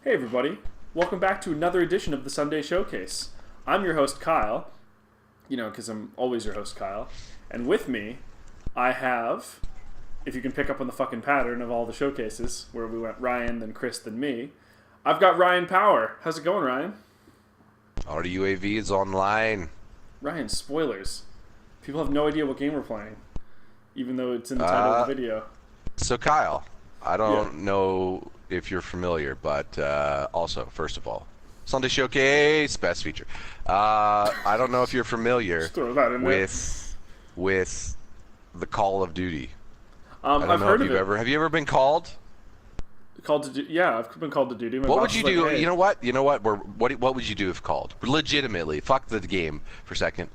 Hey everybody, welcome back to another edition of the Sunday Showcase. I'm your host Kyle, because I'm always your host Kyle, and with me I have, if you can pick up on the fucking pattern of all the showcases, where we went Ryan, then Chris, then me, I've got Ryan Power. How's it going, Ryan? Our UAV is online. Ryan, spoilers. People have no idea what game we're playing, even though it's in the title of the video. So Kyle, I don't know if you're familiar, but also, first of all, Sunday Showcase, best feature. I don't know if you're familiar with the Call of Duty. I've heard of it. Have you ever been called? Yeah, I've been called to duty. What would you do? Hey. You know what? What would you do if called? Legitimately, fuck the game for a second.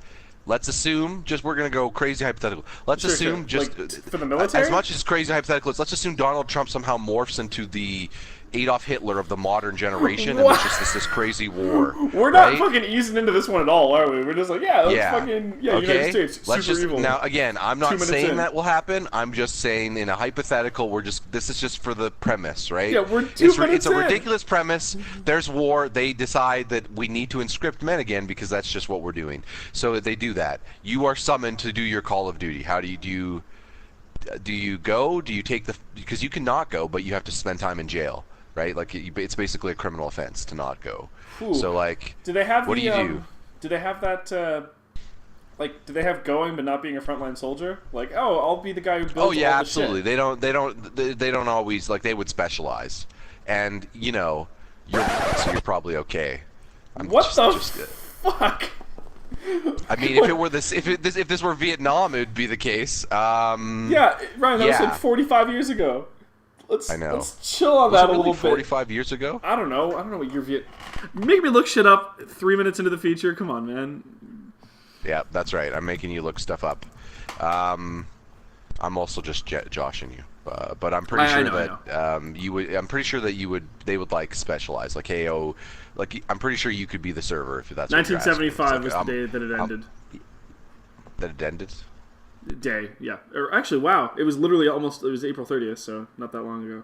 Let's assume, we're going to go crazy hypothetical. Let's assume for the military? As much as crazy hypothetical, let's assume Donald Trump somehow morphs into the Adolf Hitler of the modern generation, and it's just this crazy war. We're not fucking easing into this one at all, are we? We're just like, United States, super evil. Now, again, I'm not saying that will happen. I'm just saying in a hypothetical, this is just for the premise, right? Yeah, we're 2 minutes It's a ridiculous premise. There's war. They decide that we need to inscript men again because that's just what we're doing. So they do that. You are summoned to do your Call of Duty. How do you do? Do you go? Do you take because you cannot go, but you have to spend time in jail. Right, like it's basically a criminal offense to not go. Ooh. So do they have what do you do? Do they have that? Do they have going but not being a frontline soldier? Like, I'll be the guy who builds all the shit. Absolutely. They don't always they would specialize, and you're probably okay. Fuck? I mean, if this were Vietnam, it would be the case. Ryan, that was like 45 years ago. I know. Let's chill on that a little bit. 45 years ago? I don't know what year Make me look shit up 3 minutes into the feature. Come on, man. Yeah, that's right. I'm making you look stuff up. I'm also just joshing you. But I'm pretty sure that you would. I'm pretty sure that they would like specialize. Like, hey, I'm pretty sure you could be the server if that's. 1975 was the day that it ended. That it ended. Day, yeah. Or actually, wow, it was literally it was April 30th, so not that long ago.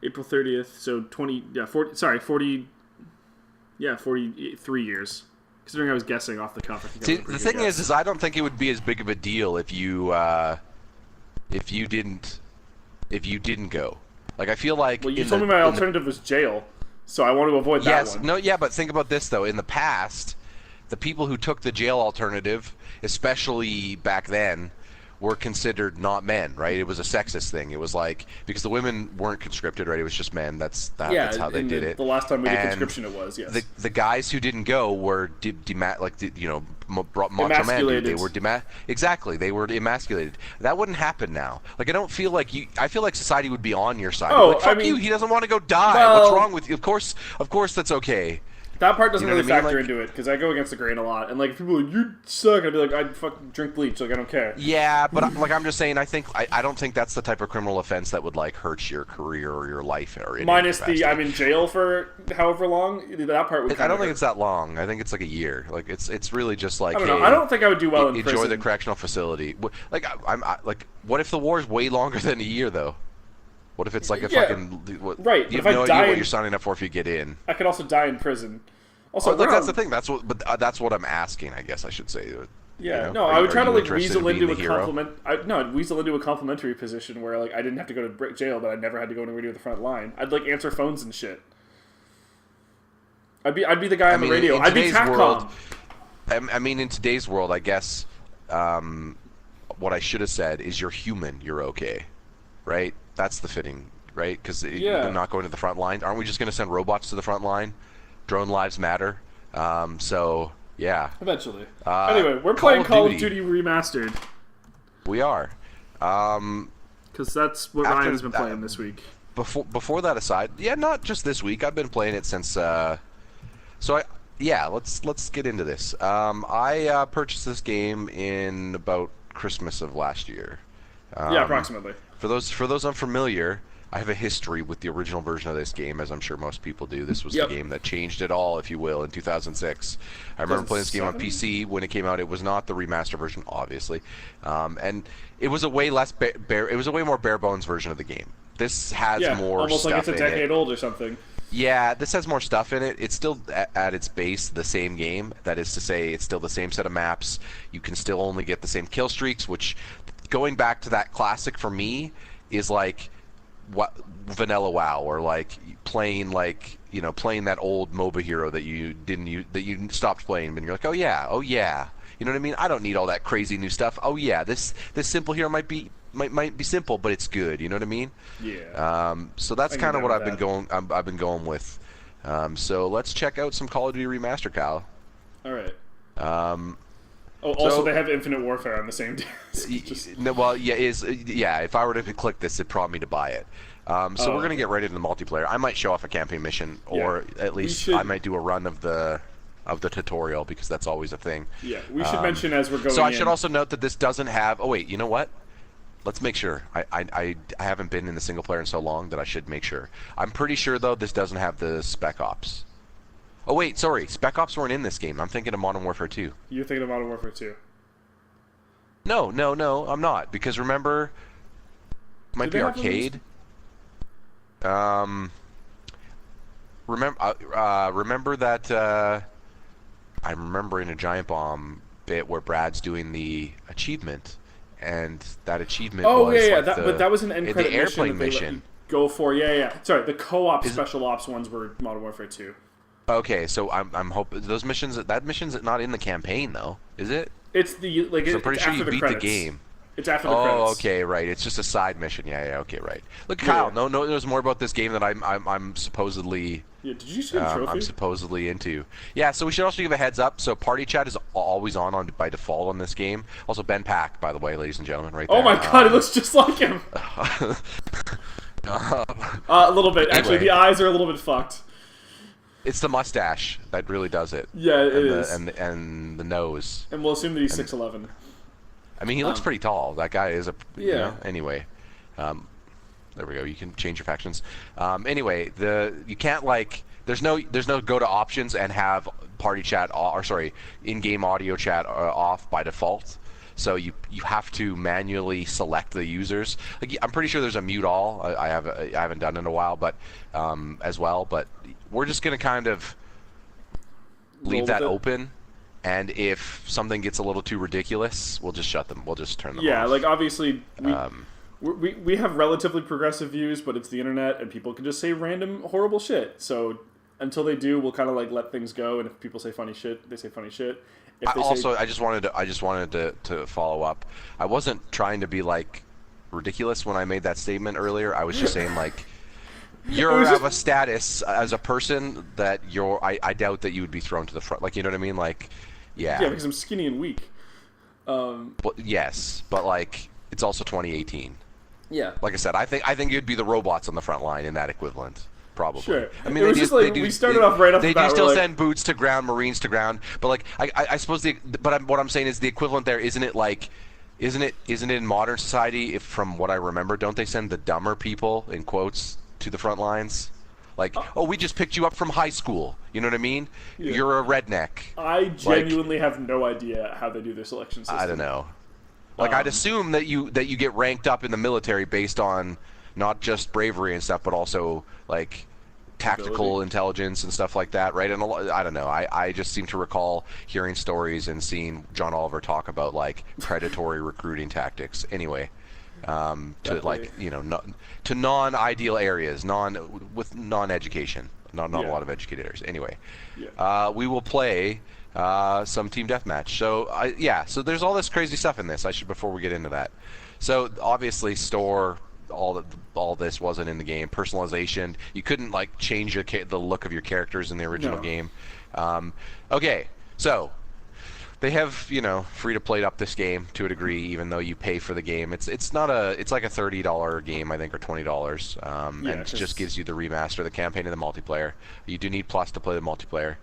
April 30th, so 43 years. Considering I was guessing off the cuff. See, the thing is I don't think it would be as big of a deal if you didn't go. Like, I feel like. Well, you told me my alternative was jail, so I want to avoid that one. But think about this though. In the past, the people who took the jail alternative, especially back then, were considered not men, right? It was a sexist thing. It was like, because the women weren't conscripted, right? It was just men. That's how they did it. The last time we did conscription, it was, yes. The guys who didn't go were macho men. They were exactly. They were emasculated. That wouldn't happen now. Like, I don't feel like I feel like society would be on your side. Like, fuck you. He doesn't want to go die. Well, what's wrong with you? Of course, that's okay. That part doesn't really factor into it, because I go against the grain a lot. And, like, if people are like, you suck, I'd be like, I'd fucking drink bleach. Like, I don't care. Yeah, but, I'm just saying, I don't think that's the type of criminal offense that would, like, hurt your career or your life. Minus I'm in jail for however long. That part would I don't think it's that long. I think it's, like, a year. Like, it's really just, like, I don't know. I don't think I would do well in prison. Enjoy the correctional facility. Like, what if the war is way longer than a year, though? What if it's like a fucking... Right. You have no idea what you're signing up for if you get in. I could also die in prison. Also, that's the thing. That's what I'm asking. I guess I should say. Yeah. No, I would try to like weasel into a complimentary position where like I didn't have to go to jail, but I never had to go anywhere near the front line. I'd like answer phones and shit. I'd be the guy on the radio. I'd be TACCOM. I mean, in today's world, I guess what I should have said is you're human. You're okay, right? That's the fitting, right? Because you're not going to the front line. Aren't we just going to send robots to the front line? Drone lives matter. So, yeah. Eventually. Anyway, we're playing Call of Duty Remastered. We are. Because that's what Ryan's been playing this week. Before that aside, not just this week. I've been playing it since... let's get into this. I purchased this game in about Christmas of last year. Approximately. For those unfamiliar, I have a history with the original version of this game, as I'm sure most people do. This was Yep. the game that changed it all, if you will, in 2006. I remember playing this game on 2007? PC when it came out. It was not the remaster version, obviously, and it was a way less bare. It was a way more bare bones version of the game. This has Yeah, more almost like stuff it's a in it. decade old or something. Yeah, this has more stuff in it. It's still at its base the same game. That is to say, it's still the same set of maps. You can still only get the same kill streaks, which, going back to that classic for me, is like what vanilla WoW, or like playing playing that old MOBA hero that you that you stopped playing, and you're like, oh yeah, you know what I mean? I don't need all that crazy new stuff. Oh yeah, this simple hero might be simple, but it's good. You know what I mean? Yeah. So that's kind of what I've been that. I've been going with. So let's check out some Call of Duty Remastered, Kyle. All right. Um, Oh, also they have Infinite Warfare on the same disc. no, well, yeah. If I were to click this, it'd prompt me to buy it. So we're gonna get right into the multiplayer. I might show off a campaign mission, or at least I might do a run of the tutorial, because that's always a thing. Yeah, we should mention as we're going. So I should also note that this doesn't have. Oh wait, you know what? Let's make sure. I haven't been in the single player in so long that I should make sure. I'm pretty sure though this doesn't have the Spec Ops. Oh wait, sorry, Spec Ops weren't in this game. I'm thinking of Modern Warfare 2. You're thinking of Modern Warfare 2. No, I'm not, because remember, might be arcade. Remember that I'm remembering a Giant Bomb bit where Brad's doing the achievement, and that achievement was like but that was an end credit the airplane mission. Go for Sorry, the co-op special ops ones were Modern Warfare 2. Okay, so I'm hoping those missions. That mission's not in the campaign though, is it? It's the I'm pretty sure you beat the game. It's after the credits. Oh, okay, right. It's just a side mission. Yeah, okay, right. Look, Kyle, no, there's more about this game that I'm supposedly. Yeah, did you see the trophy? I'm supposedly into. Yeah, so we should also give a heads up. So party chat is always on by default on this game. Also, Ben Pack, by the way, ladies and gentlemen, right there. Oh my god, it looks just like him. A little bit. Actually, Anyway. the eyes are a little bit fucked. It's the mustache that really does it. Yeah, it is. And the nose. And we'll assume that he's 6'11". I mean, he looks pretty tall. That guy is Yeah. Anyway, there we go. You can change your factions. Anyway, you can't there's no go to options and have party chat in-game audio chat off by default. So you have to manually select the users. Like, I'm pretty sure there's a mute all. I haven't done it in a while, but as well. But we're just gonna kind of leave that open. And if something gets a little too ridiculous, we'll just shut them. We'll just turn them off. Yeah, like obviously we have relatively progressive views, but it's the internet and people can just say random horrible shit. So until they do, we'll kind of like let things go. And if people say funny shit, they say funny shit. If they I just wanted to follow up. I wasn't trying to be like ridiculous when I made that statement earlier. I was just saying like you're of a status as a person that I doubt that you would be thrown to the front. Like, you know what I mean? Like, yeah. Yeah, because I'm skinny and weak. Yes, but like it's also 2018. Yeah. Like I said, I think you'd be the robots on the front line in that equivalent. Probably. Sure. I mean, we started off right off the bat. They do still send boots to ground, Marines to ground, but like I suppose what I'm saying is the equivalent there, isn't it? Like, isn't it in modern society? If from what I remember, don't they send the dumber people in quotes to the front lines? Like, oh, we just picked you up from high school. You know what I mean? Yeah. You're a redneck. I genuinely have no idea how they do their selection system. I don't know. Like, I'd assume that you get ranked up in the military based on not just bravery and stuff, but also like tactical intelligence and stuff like that, right? And I don't know. I just seem to recall hearing stories and seeing John Oliver talk about like predatory recruiting tactics. Anyway, to like to non-ideal areas, with non-education, not a lot of educated areas. Anyway, we will play some team deathmatch. So so there's all this crazy stuff in this. Before we get into that. So obviously all this wasn't in the game. Personalization. You couldn't like change the look of your characters in the original game. Okay, so they have free to play up this game to a degree, even though you pay for the game. It's like a $30 game, I think, or $20, and it just gives you the remaster, the campaign, and the multiplayer. You do need Plus to play the multiplayer.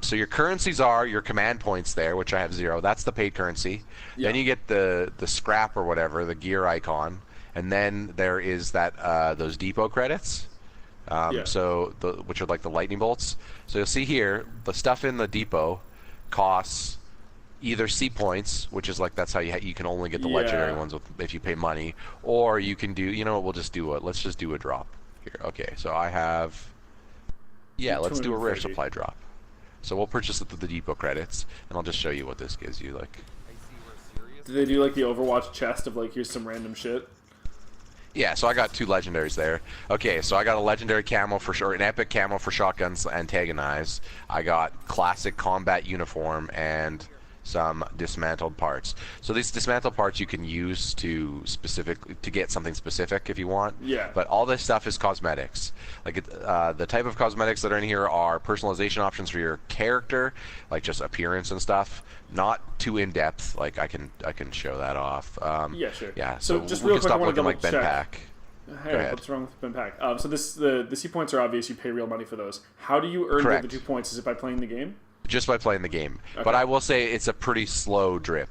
So your currencies are your command points there, which I have 0. That's the paid currency. Then you get the scrap or whatever, the gear icon. and then there is that those depot credits. Yeah. So which are like the lightning bolts. So you'll see here the stuff in the depot costs either C points, which is like that's how you can only get the legendary ones if you pay money, or you can do, you know what, let's just do a drop here. Okay, so I have, yeah, let's do a rare supply drop. So we'll purchase it with the depot credits, and I'll just show you what this gives you. Like, Do they do like the Overwatch chest of like, here's some random shit? yeah, so I got 2 legendaries there. Okay, so I got a legendary camo or an epic camo for shotguns antagonize. I got classic combat uniform and some dismantled parts. So these dismantled parts you can use to get something specific if you want. Yeah. But all this stuff is cosmetics. Like the type of cosmetics that are in here are personalization options for your character, like just appearance and stuff. Not too in depth. Like I can show that off. Yeah, sure. Yeah. So So just we real can quick, I stop want to looking double like Ben check. Pack. Hey, what's wrong with Ben Pack? So the C points are obvious. You pay real money for those. How do you earn the other Correct. 2 points? Is it by playing the game? Just by playing the game. Okay. But I will say it's a pretty slow drip.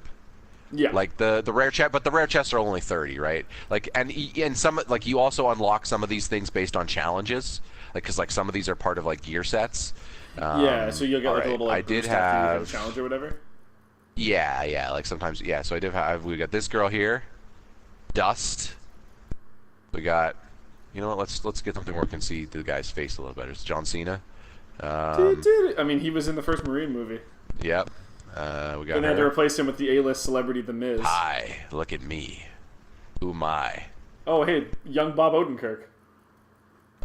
Yeah. Like the rare chest, but the rare chests are only 30, right? Like and some, like, you also unlock some of these things based on challenges, like, because like some of these are part of like gear sets. Yeah, so you'll get like a little like I did boost after you have a have challenge or whatever. yeah, like sometimes, yeah. So I did have, we got this girl here, Dust. We got, you know what? Let's get something where we can see the guy's face a little better. It's John Cena. I mean, he was in the first Marine movie. Yep. We got And they had to her. replace him with the A-list celebrity, The Miz. Hi, look at me. Who am I? Oh, hey, young Bob Odenkirk.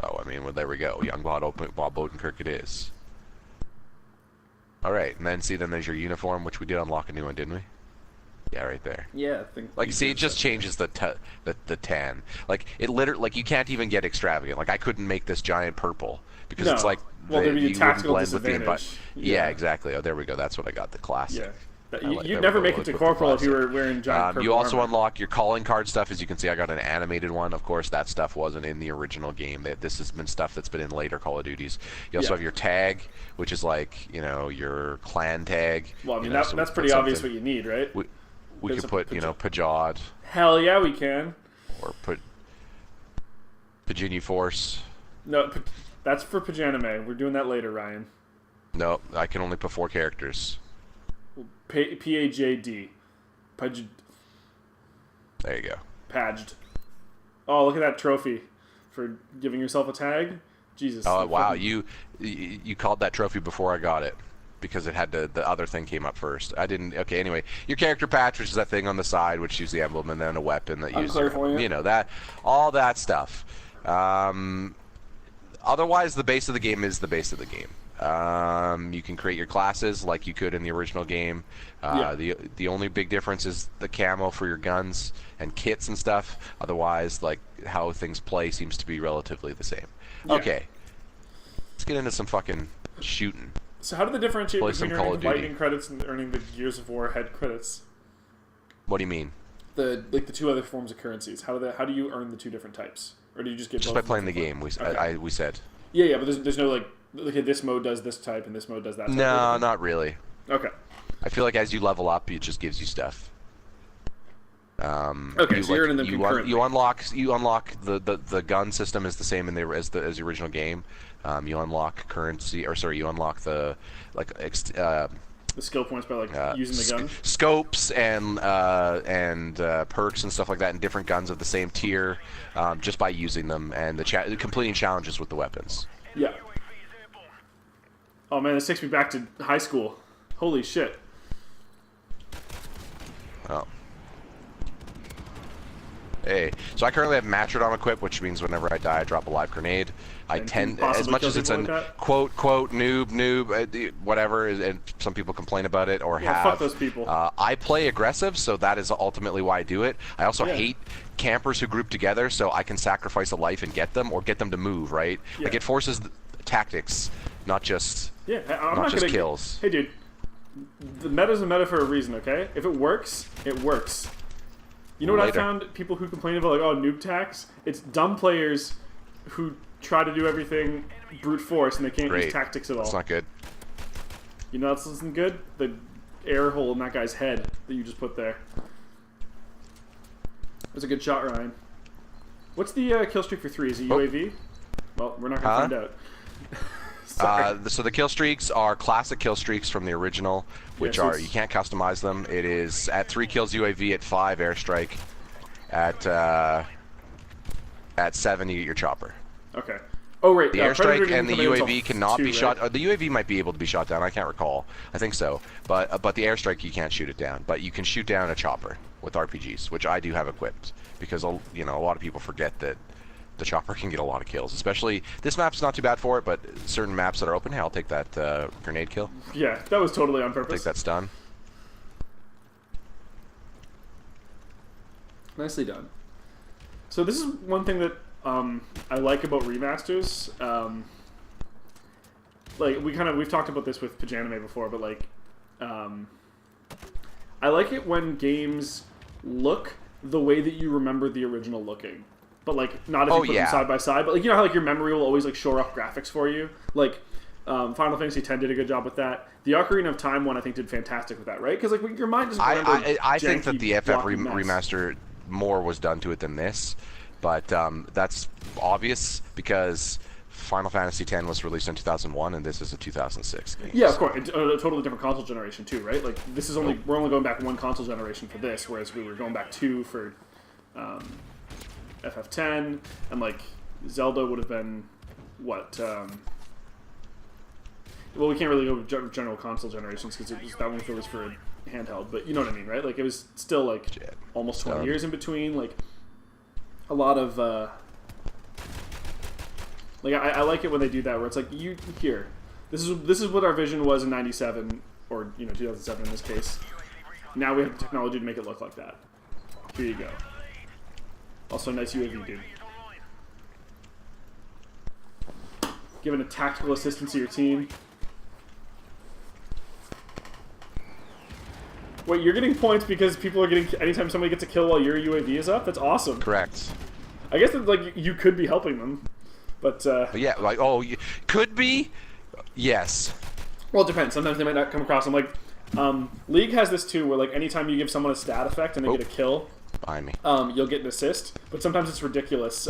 Oh, I mean, well, there we go. Young Bob Odenkirk it is. All right, and then then there's your uniform, which we did unlock a new one, didn't we? Yeah, right there. Yeah, I think. Like, see, it just changes the tan. Like, it literally, like, you can't even get extravagant. Like, I couldn't make this giant purple because it's No. like Well, there'd be a you wouldn't tactical blend with the disadvantage. Yeah, exactly. Oh, there we go. That's what I got. The classic. Yeah. There You'd we never go. make it Let's to put the Corporal if you classic. were wearing giant purple You also armor. unlock your calling card stuff. As you can see, I got an animated one. Of course, that stuff wasn't in the original game. This has been stuff that's been in later Call of Duties. You also have your tag, which is like, you know, your clan tag. Well, I mean, You know, that's so we pretty put obvious something- what you need, right? We There's could a put, you know, Pajod, Hell yeah, we can. or put Pajini Force. No, that's for Pajanime. We're doing that later, Ryan. No, I can only put 4 characters. P-A-J-D. Pajod. There you go. Paged. Oh, look at that trophy for giving yourself a tag. Jesus. Oh wow, you called that trophy before I got it because it had the other thing came up first. I didn't. Okay, anyway, your character patch, which is that thing on the side, which uses the emblem, and then a weapon that uses Unclear, you know, that, all that stuff. Otherwise, the base of the game is the base of the game. You can create your classes like you could in the original game. The only big difference is the camo for your guns and kits and stuff. Otherwise, like, how things play seems to be relatively the same. Yeah. Okay, let's get into some fucking shooting. So how do they differentiate Play between some Call earning of Duty. lightning credits and earning the Gears of War head credits? What do you mean? The 2 other forms of currencies. How do you earn the 2 different types? Or do you just get Just both by playing the different game. ones? We said. Yeah, but there's no like, okay, this mode does this type and this mode does that type. No, not really. Okay. I feel like as you level up, it just gives you stuff. Okay, so you're earning them concurrently. You unlock the gun system is the same as the original game. You unlock currency, or sorry, you unlock the The skill points by like using the gun. scopes and perks and stuff like that, and different guns of the same tier, just by using them and completing challenges with the weapons. Yeah. Oh man, this takes me back to high school. Holy shit. Oh. Hey, so I currently have Matrodon equipped, which means whenever I die, I drop a live grenade. I And tend, possibly as much kill as it's people a like that? quote noob, whatever, and some people complain about it or Yeah, have. fuck those people. I play aggressive, so that is ultimately why I do it. I also Yeah. hate campers who group together, so I can sacrifice a life and get them, or get them to move, right? Yeah. Like, it forces tactics, not just Yeah, I'm not just gonna, kills. Hey dude, the meta's a meta for a reason, okay? If it works, it works. You know what Later. I found people who complain about, like, oh, noob tax? It's dumb players who try to do everything brute force and they can't use Great. tactics at all. That's not good. You know that's isn't good? The air hole in that guy's head that you just put there. That's a good shot, Ryan. What's the kill streak for 3? Is it UAV? Well, we're not going to find out. So the kill streaks are classic kill streaks from the original, which are you can't customize them. It is at 3 kills UAV, at 5 airstrike, at 7 you get your chopper. Okay. Oh right. The airstrike and the UAV cannot be shot. Right? The UAV might be able to be shot down. I can't recall. I think so. But the airstrike you can't shoot it down. But you can shoot down a chopper with RPGs, which I do have equipped because a lot of people forget that the chopper can get a lot of kills. Especially this map's not too bad for it, but certain maps that are open, hey, I'll take that grenade kill. Yeah, that was totally on purpose. Take that stun. Nicely done. So this is one thing that I like about remasters. Like we've talked about this with Pajanime before, but like I like it when games look the way that you remember the original looking. But like not if you put them side by side, but like you know how like your memory will always like shore up graphics for you. Like Final Fantasy X did a good job with that. The Ocarina of Time one I think did fantastic with that, right? Because like your mind doesn't remember. I think that the FF remaster more was done to it than this, but that's obvious because Final Fantasy X was released in 2001 and this is a 2006 game. Yeah, of course. It's a totally different console generation too, right? Like this is we're only going back 1 console generation for this, whereas we were going back 2 for FF10, and like Zelda would have been what? Well, we can't really go with general console generations because that one was for handheld, but you know what I mean, right? Like it was still like almost 20 years in between. Like a lot of like I like it when they do that, where it's like this is what our vision was in '97 or 2007 in this case. Now we have the technology to make it look like that. Here you go. Also, nice UAV, dude. Giving a tactical assistance to your team. Wait, you're getting points because people are getting anytime somebody gets a kill while your UAV is up? That's awesome. Correct. I guess that like you could be helping them, but yeah, like could be, yes. Well, it depends. Sometimes they might not come across them. Like League has this too, where like anytime you give someone a stat effect and they get a kill, behind me, you'll get an assist. But sometimes it's ridiculous.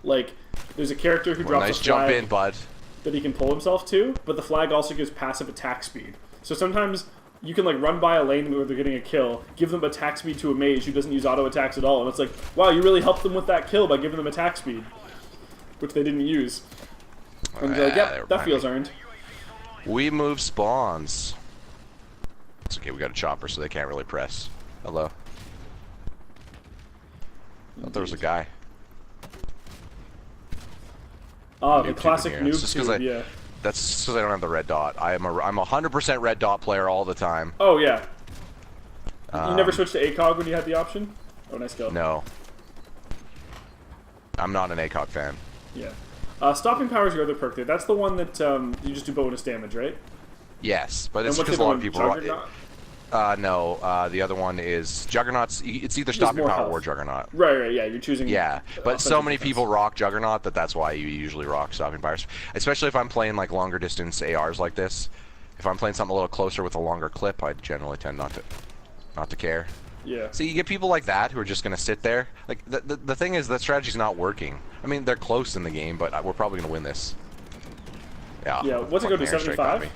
Like there's a character who drops nice a flag jump in, bud, that he can pull himself to, but the flag also gives passive attack speed. So sometimes you can like run by a lane where they're getting a kill, give them attack speed to a mage who doesn't use auto attacks at all, and it's like, wow, you really helped them with that kill by giving them attack speed, which they didn't use. And they're like, yep, that feels earned. We move spawns. It's okay, we got a chopper, so they can't really press. Hello. I thought there was a guy. Oh, the classic noob tube, yeah. That's because I don't have the red dot. I'm a 100% red dot player all the time. Oh yeah. You never switched to ACOG when you had the option? Oh, nice kill. No. I'm not an ACOG fan. Yeah. Stopping power is your other perk there. That's the one that you just do bonus damage, right? Yes, but it's because a lot of people. No, the other one is Juggernaut's. It's either Stopping Power or Juggernaut. Right, yeah, you're choosing. Yeah, but so many people rock Juggernaut that's why you usually rock Stopping Power. Especially if I'm playing like longer distance ARs like this. If I'm playing something a little closer with a longer clip, I generally tend not to care. Yeah. So you get people like that who are just going to sit there. Like the thing is that strategy's not working. I mean, they're close in the game, but we're probably going to win this. Yeah. Yeah. What's it go to? 75?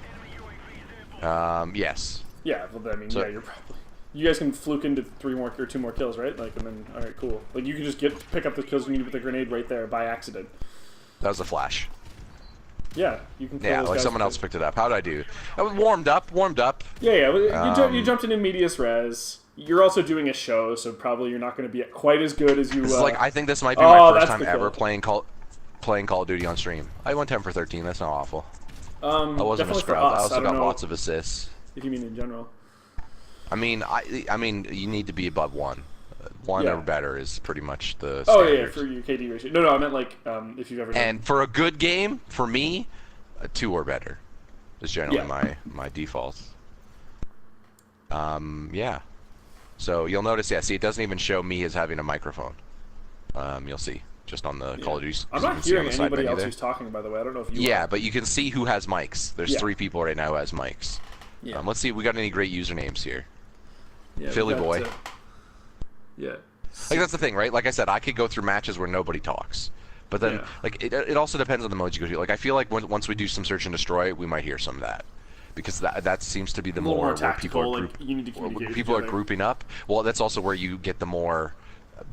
Yes. Yeah, well, I mean, yeah, you're probably. You guys can fluke into 2 more kills, right? Like, and then, all right, cool. Like, you can just pick up the kills you need with the grenade right there by accident. That was a flash. Yeah, you can. Yeah, like someone else picked it up. How'd I do? I was warmed up. Yeah. You jumped in medias res. You're also doing a show, so probably you're not going to be quite as good as you. Like, I think this might be my first time ever playing Call of Duty on stream. I went 10 for 13. That's not awful. I wasn't a scrub. I also got lots of assists. If you mean in general. I mean, you need to be above 1. 1 or better is pretty much the standard. Oh yeah, for your KD ratio. No, I meant like if you've ever. And for a good game, for me, a 2 or better is generally my default. Yeah. So you'll notice, see, it doesn't even show me as having a microphone. You'll see just on the Call of Duty. I'm not hearing anybody else who's talking, by the way. I don't know if you. Yeah, but you can see who has mics. There's 3 people right now who has mics. Yeah. Let's see if we got any great usernames here. Yeah, Philly boy. Yeah. Like that's the thing, right? Like I said, I could go through matches where nobody talks. But then, like, it also depends on the modes you go to. Like, I feel like once we do some search and destroy, we might hear some of that, because that seems to be the more tactical, where people are grouping up. Well, that's also where you get the more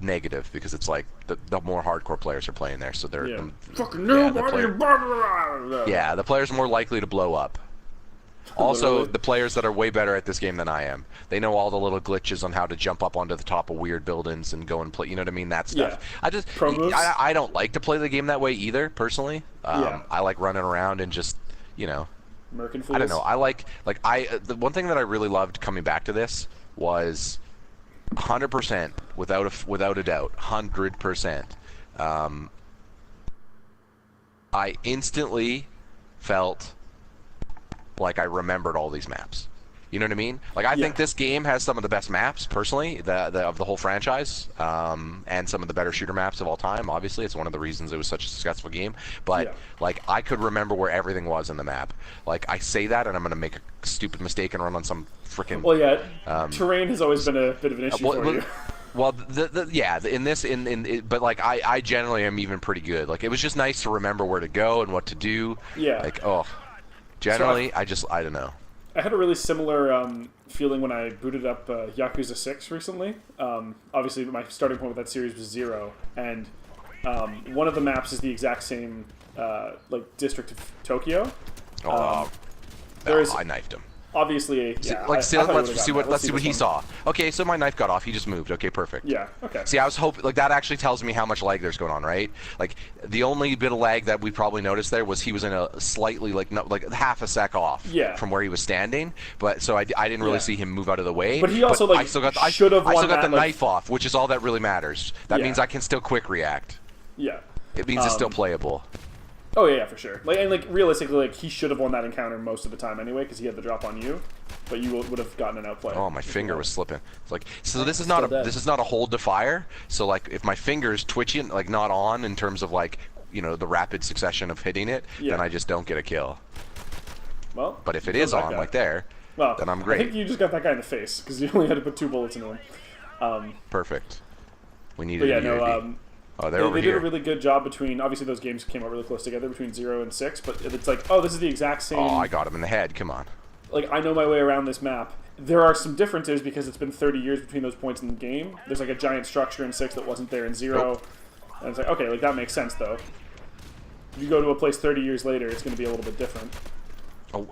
negative, because it's like the more hardcore players are playing there, so they're the players are more likely to blow up. Also, the players that are way better at this game than I am, they know all the little glitches on how to jump up onto the top of weird buildings and go and play. You know what I mean? That stuff. Yeah. I don't like to play the game that way either, personally. I like running around and just, Merkin fools. I don't know. I like the one thing that I really loved coming back to this was 100%, without a doubt, 100%. I instantly felt like I remembered all these maps. You know what I mean? Like, I think this game has some of the best maps, personally, of the whole franchise, and some of the better shooter maps of all time. Obviously, it's one of the reasons it was such a successful game. But, like, I could remember where everything was in the map. Like, I say that, and I'm going to make a stupid mistake and run on some freaking... Well, yeah, terrain has always been a bit of an issue for you. Well, but like I generally am even pretty good. Like, it was just nice to remember where to go and what to do. Yeah. Like, generally, I don't know. I had a really similar feeling when I booted up Yakuza 6 recently. Obviously, my starting point with that series was 0, and one of the maps is the exact same like district of Tokyo. I knifed him. Obviously, let's see what he saw. Okay, so my knife got off. He just moved. Okay, perfect. Yeah. Okay. See, I was hoping, like, that actually tells me how much lag there's going on, right? Like, the only bit of lag that we probably noticed there was he was in a slightly like half a sec off from where he was standing. But so I didn't really see him move out of the way. But he also I still got the knife off, which is all that really matters. That means I can still quick react. Yeah. It means it's still playable. Oh yeah, for sure. Like realistically, like, he should have won that encounter most of the time anyway, because he had the drop on you, but you would have gotten an outplay. Oh, my finger was slipping. It's like, so this is not a hold to fire. So, like, if my finger's twitching, like, not on in terms of, like, the rapid succession of hitting it, then I just don't get a kill. Well, but if it is on, like there, then I'm great. I think you just got that guy in the face because you only had to put 2 bullets into him. Perfect. We needed a UAV. They did a really good job between, obviously those games came out really close together between 0 and 6, but it's like, this is the exact same... Oh, I got him in the head, come on. Like, I know my way around this map. There are some differences because it's been 30 years between those points in the game. There's like a giant structure in 6 that wasn't there in 0. Nope. And it's like, okay, like, that makes sense though. If you go to a place 30 years later, it's going to be a little bit different. Oh.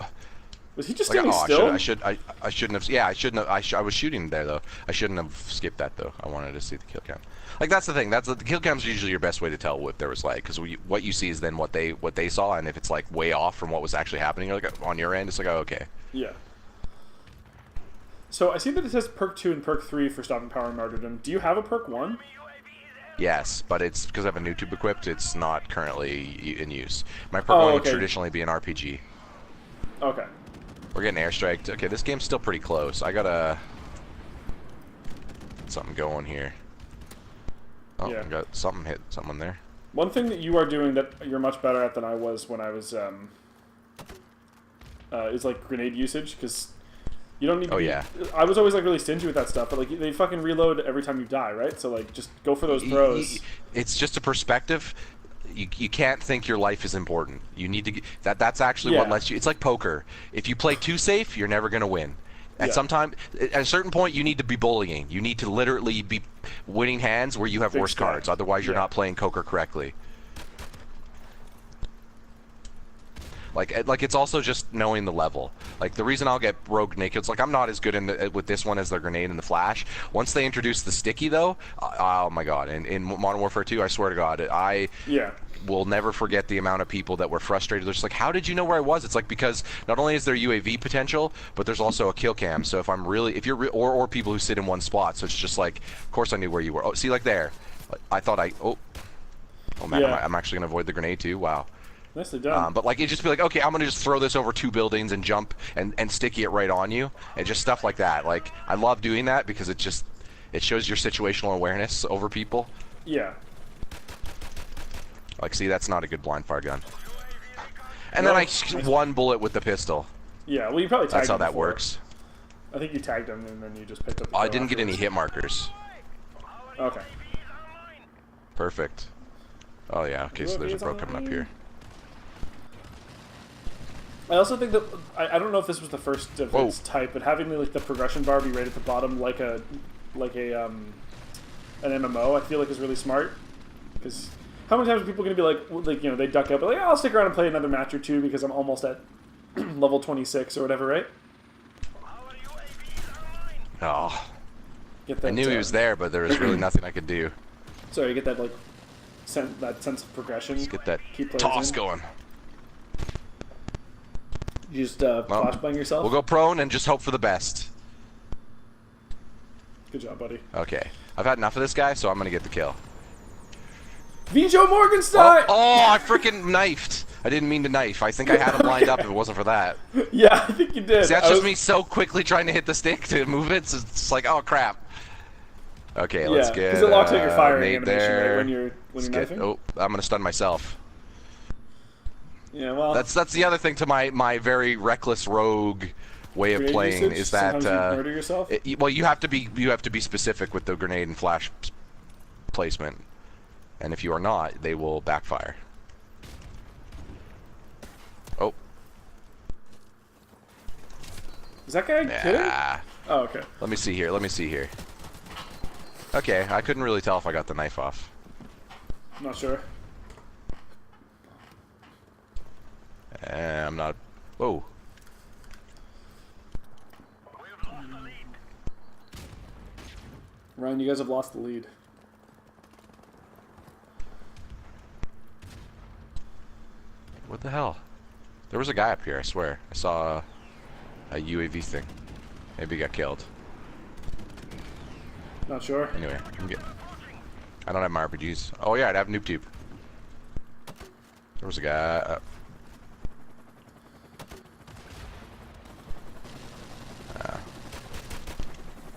Was he just standing still? I shouldn't have. Yeah, I shouldn't have. I was shooting there though. I shouldn't have skipped that though. I wanted to see the kill cam. Like, that's the thing. The kill cam's usually your best way to tell if there was lag, because what you see is then what they saw, and if it's like way off from what was actually happening, like on your end, it's like, oh, okay. Yeah. So I see that it says perk 2 and perk 3 for stopping power and martyrdom. Do you have a perk 1? Yes, but it's because I have a new tube equipped. It's not currently in use. My perk 1 would traditionally be an RPG. Okay. We're getting airstriked. Okay, this game's still pretty close. I gotta get something going here. Oh, I got something hit someone there. One thing that you are doing that you're much better at than I was when I was is like grenade usage, because you don't need to I was always like really stingy with that stuff, but like they fucking reload every time you die, right? So like just go for those throws. It's just a perspective. You can't think your life is important. You need to that's actually what lets you. It's like poker. If you play too safe, you're never going to win. At a certain point, you need to be bullying. You need to literally be winning hands where you have worse cards. Otherwise, you're not playing poker correctly. Like it's also just knowing the level. Like, the reason I'll get rogue naked, it's like I'm not as good with this one as the grenade and the flash. Once they introduce the sticky though, oh my god! In Modern Warfare 2, I swear to God, I will never forget the amount of people that were frustrated. They're just like, how did you know where I was? It's like, because not only is there UAV potential, but there's also a kill cam. So if you're or people who sit in one spot, so it's just like, of course I knew where you were. Oh, see, like there, I thought oh man, I'm actually gonna avoid the grenade too. Wow. Nicely done. But like, it just be like, okay, I'm gonna just throw this over 2 buildings and jump and sticky it right on you, and just stuff like that. Like, I love doing that because it shows your situational awareness over people. Yeah. Like, see, that's not a good blind fire gun. And then I one bullet with the pistol. Yeah, well, you probably tagged That's how him that before. works. I think you tagged him and then you just picked up the I didn't get any hit markers. Okay. Perfect. Oh yeah. Okay, so there's a UAVs bro coming up online. here. I also think that I don't know if this was the first of Whoa. its type, but having like the progression bar be right at the bottom, like an MMO, I feel like is really smart. Because how many times are people going to be like you know, they duck out, but like, oh, I'll stick around and play another match or two because I'm almost at level 26 or whatever, right? Oh. Get that, I knew he was there, but there was really nothing I could do. Sorry, get that like that sense of progression. Let's get that Keep players toss in. going. You just flashbang yourself. We'll go prone and just hope for the best. Good job, buddy. Okay. I've had enough of this guy, so I'm gonna get the kill. Vijo Morgenstein! Oh, I freaking knifed. I didn't mean to knife. I think I had him lined up if it wasn't for that. Yeah, I think you did. See, that's just me so quickly trying to hit the stick to move it, so it's like, oh crap. Okay, let's get because it locks out your firing nade animation there. right, when you're knifing. Oh, I'm gonna stun myself. Yeah, well, That's the other thing to my very reckless rogue way of grenade playing usage, is that sometimes you murder yourself. well, you have to be specific with the grenade and flash placement, and if you are not, they will backfire. Oh, Is that guy kidding? yeah. Oh, okay. Let me see here. Let me see here. Okay, I couldn't really tell if I got the knife off. I'm not sure. I'm not. Whoa. Ryan, you guys have lost the lead. What the hell? There was a guy up here, I swear. I saw a UAV thing. Maybe he got killed. Not sure. Anyway, I don't have my RPGs. Oh yeah, I'd have noob tube. There was a guy.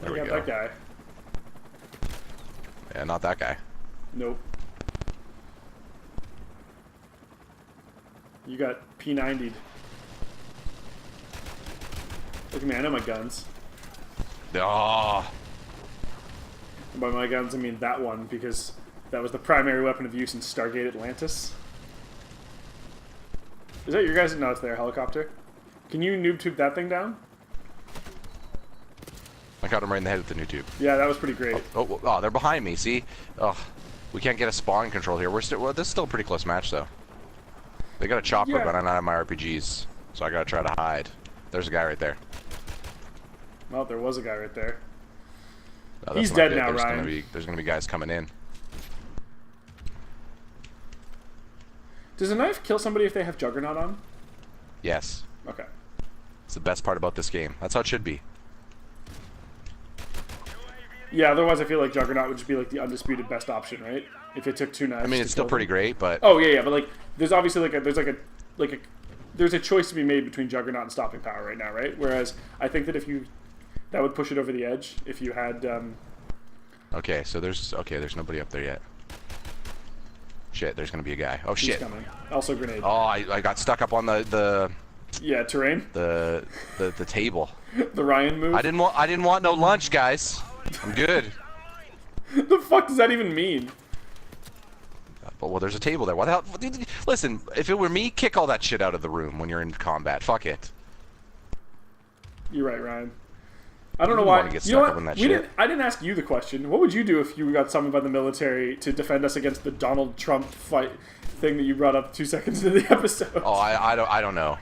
There we got go. that guy. Yeah, not that guy. Nope. You got P90'd. Look at me, I know my guns. Oh, And by my guns, I mean that one, because that was the primary weapon of use in Stargate Atlantis. Is that your guys? No, it's their helicopter. Can you noob tube that thing down? I got him right in the head with the noob tube. Yeah, that was pretty great. Oh, they're behind me. See? Oh, we can't get a spawn control here. This is still a pretty close match though. They got a chopper, Yeah. but I don't have my RPGs, so I gotta try to hide. There's a guy right there. Well, there was a guy right there. No, He's that's not dead good. now, Ryan. There's gonna be guys coming in. Does a knife kill somebody if they have Juggernaut on? Yes. Okay. It's the best part about this game. That's how it should be. Yeah, otherwise I feel like Juggernaut would just be like the undisputed best option, right? If it took two knives. I mean, to it's still kill pretty them. great, but Oh yeah, but like, there's obviously there's a choice to be made between Juggernaut and Stopping Power right now, right? Whereas I think that that would push it over the edge if you had. okay. So there's nobody up there yet. Shit, there's gonna be a guy. Oh He's shit. coming. Also grenade. Oh, I got stuck up on the Yeah, terrain. table. The Ryan move. I didn't want no lunch, guys. I'm good. The fuck does that even mean? But well, there's a table there. What the hell? Listen, if it were me, kick all that shit out of the room when you're in combat. Fuck it. You're right, Ryan. I don't You know wouldn't why. wanna get You know stuck what? up in that We shit. didn't. I didn't ask you the question. What would you do if you got summoned by the military to defend us against the Donald Trump fight thing that you brought up 2 seconds into the episode? Oh, I don't know.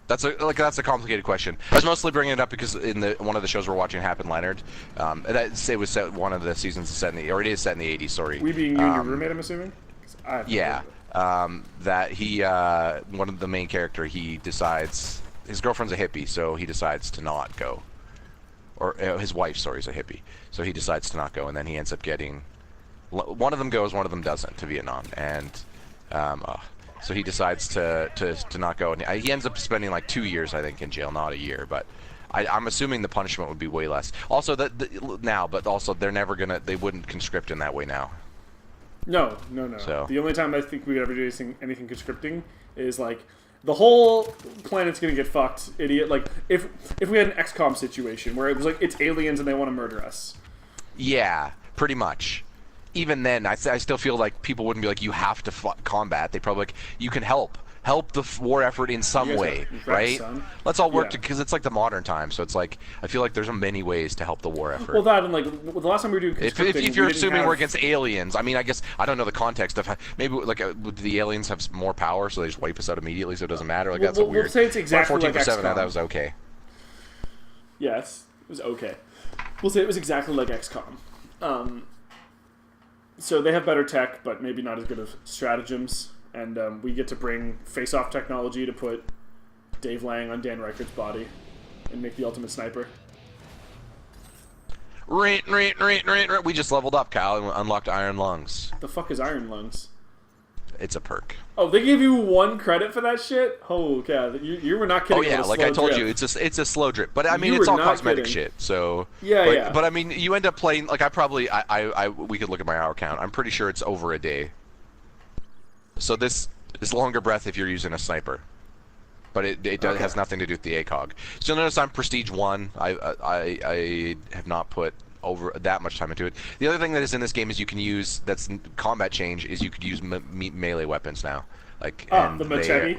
That's a complicated question. I was mostly bringing it up because in one of the shows we're watching, Happen Leonard, it was set, one of the seasons is set in the, or it is set in the 80s. Sorry. We being you and your roommate, I'm assuming. 'Cause I have no Yeah. idea. That he, one of the main character, he decides his girlfriend's a hippie, so he decides to not go. Or his wife, sorry, is a hippie, so he decides to not go, and then he ends up getting. One of them goes, one of them doesn't to Vietnam, and so he decides to not go, and he ends up spending like 2 years, I think, in jail, not a year, but. I'm assuming the punishment would be way less. Also, but also they wouldn't conscript in that way now. No. So- The only time I think we would ever do anything conscripting is like the whole planet's gonna get fucked, idiot. Like if we had an XCOM situation where it was like it's aliens and they want to murder us. Yeah, pretty much. Even then, I still feel like people wouldn't be like, you have to combat. They probably like, you can help the war effort in some way, right? Son. Let's all work because it's like the modern time. So it's like I feel like there's many ways to help the war effort. Well, that and like the last time we were doing conscripting, if you're assuming we're against aliens, I mean, I guess I don't know the context of maybe like the aliens have more power, so they just wipe us out immediately, so it doesn't matter. Like that's a weird. We'll say it's exactly like 14/7. XCOM. That was okay. Yes, it was okay. We'll say it was exactly like XCOM. So they have better tech, but maybe not as good of stratagems. And we get to bring face-off technology to put Dave Lang on Dan Reichert's body and make the ultimate sniper. We just leveled up, Kyle, and unlocked Iron Lungs. The fuck is Iron Lungs? It's a perk. Oh, they gave you 1 credit for that shit? Oh, God. You were not kidding. Oh, yeah, like I told you, it's a slow drip. But, I mean, it's all cosmetic shit, so... Yeah, But, I mean, you end up playing... Like, we could look at my hour count. I'm pretty sure it's over a day. So this is longer breath if you're using a sniper. But it has nothing to do with the ACOG. So notice I'm Prestige 1. I have not put over that much time into it. The other thing that is in this game is you can use, that's combat change, is you could use melee weapons now. Like the machete?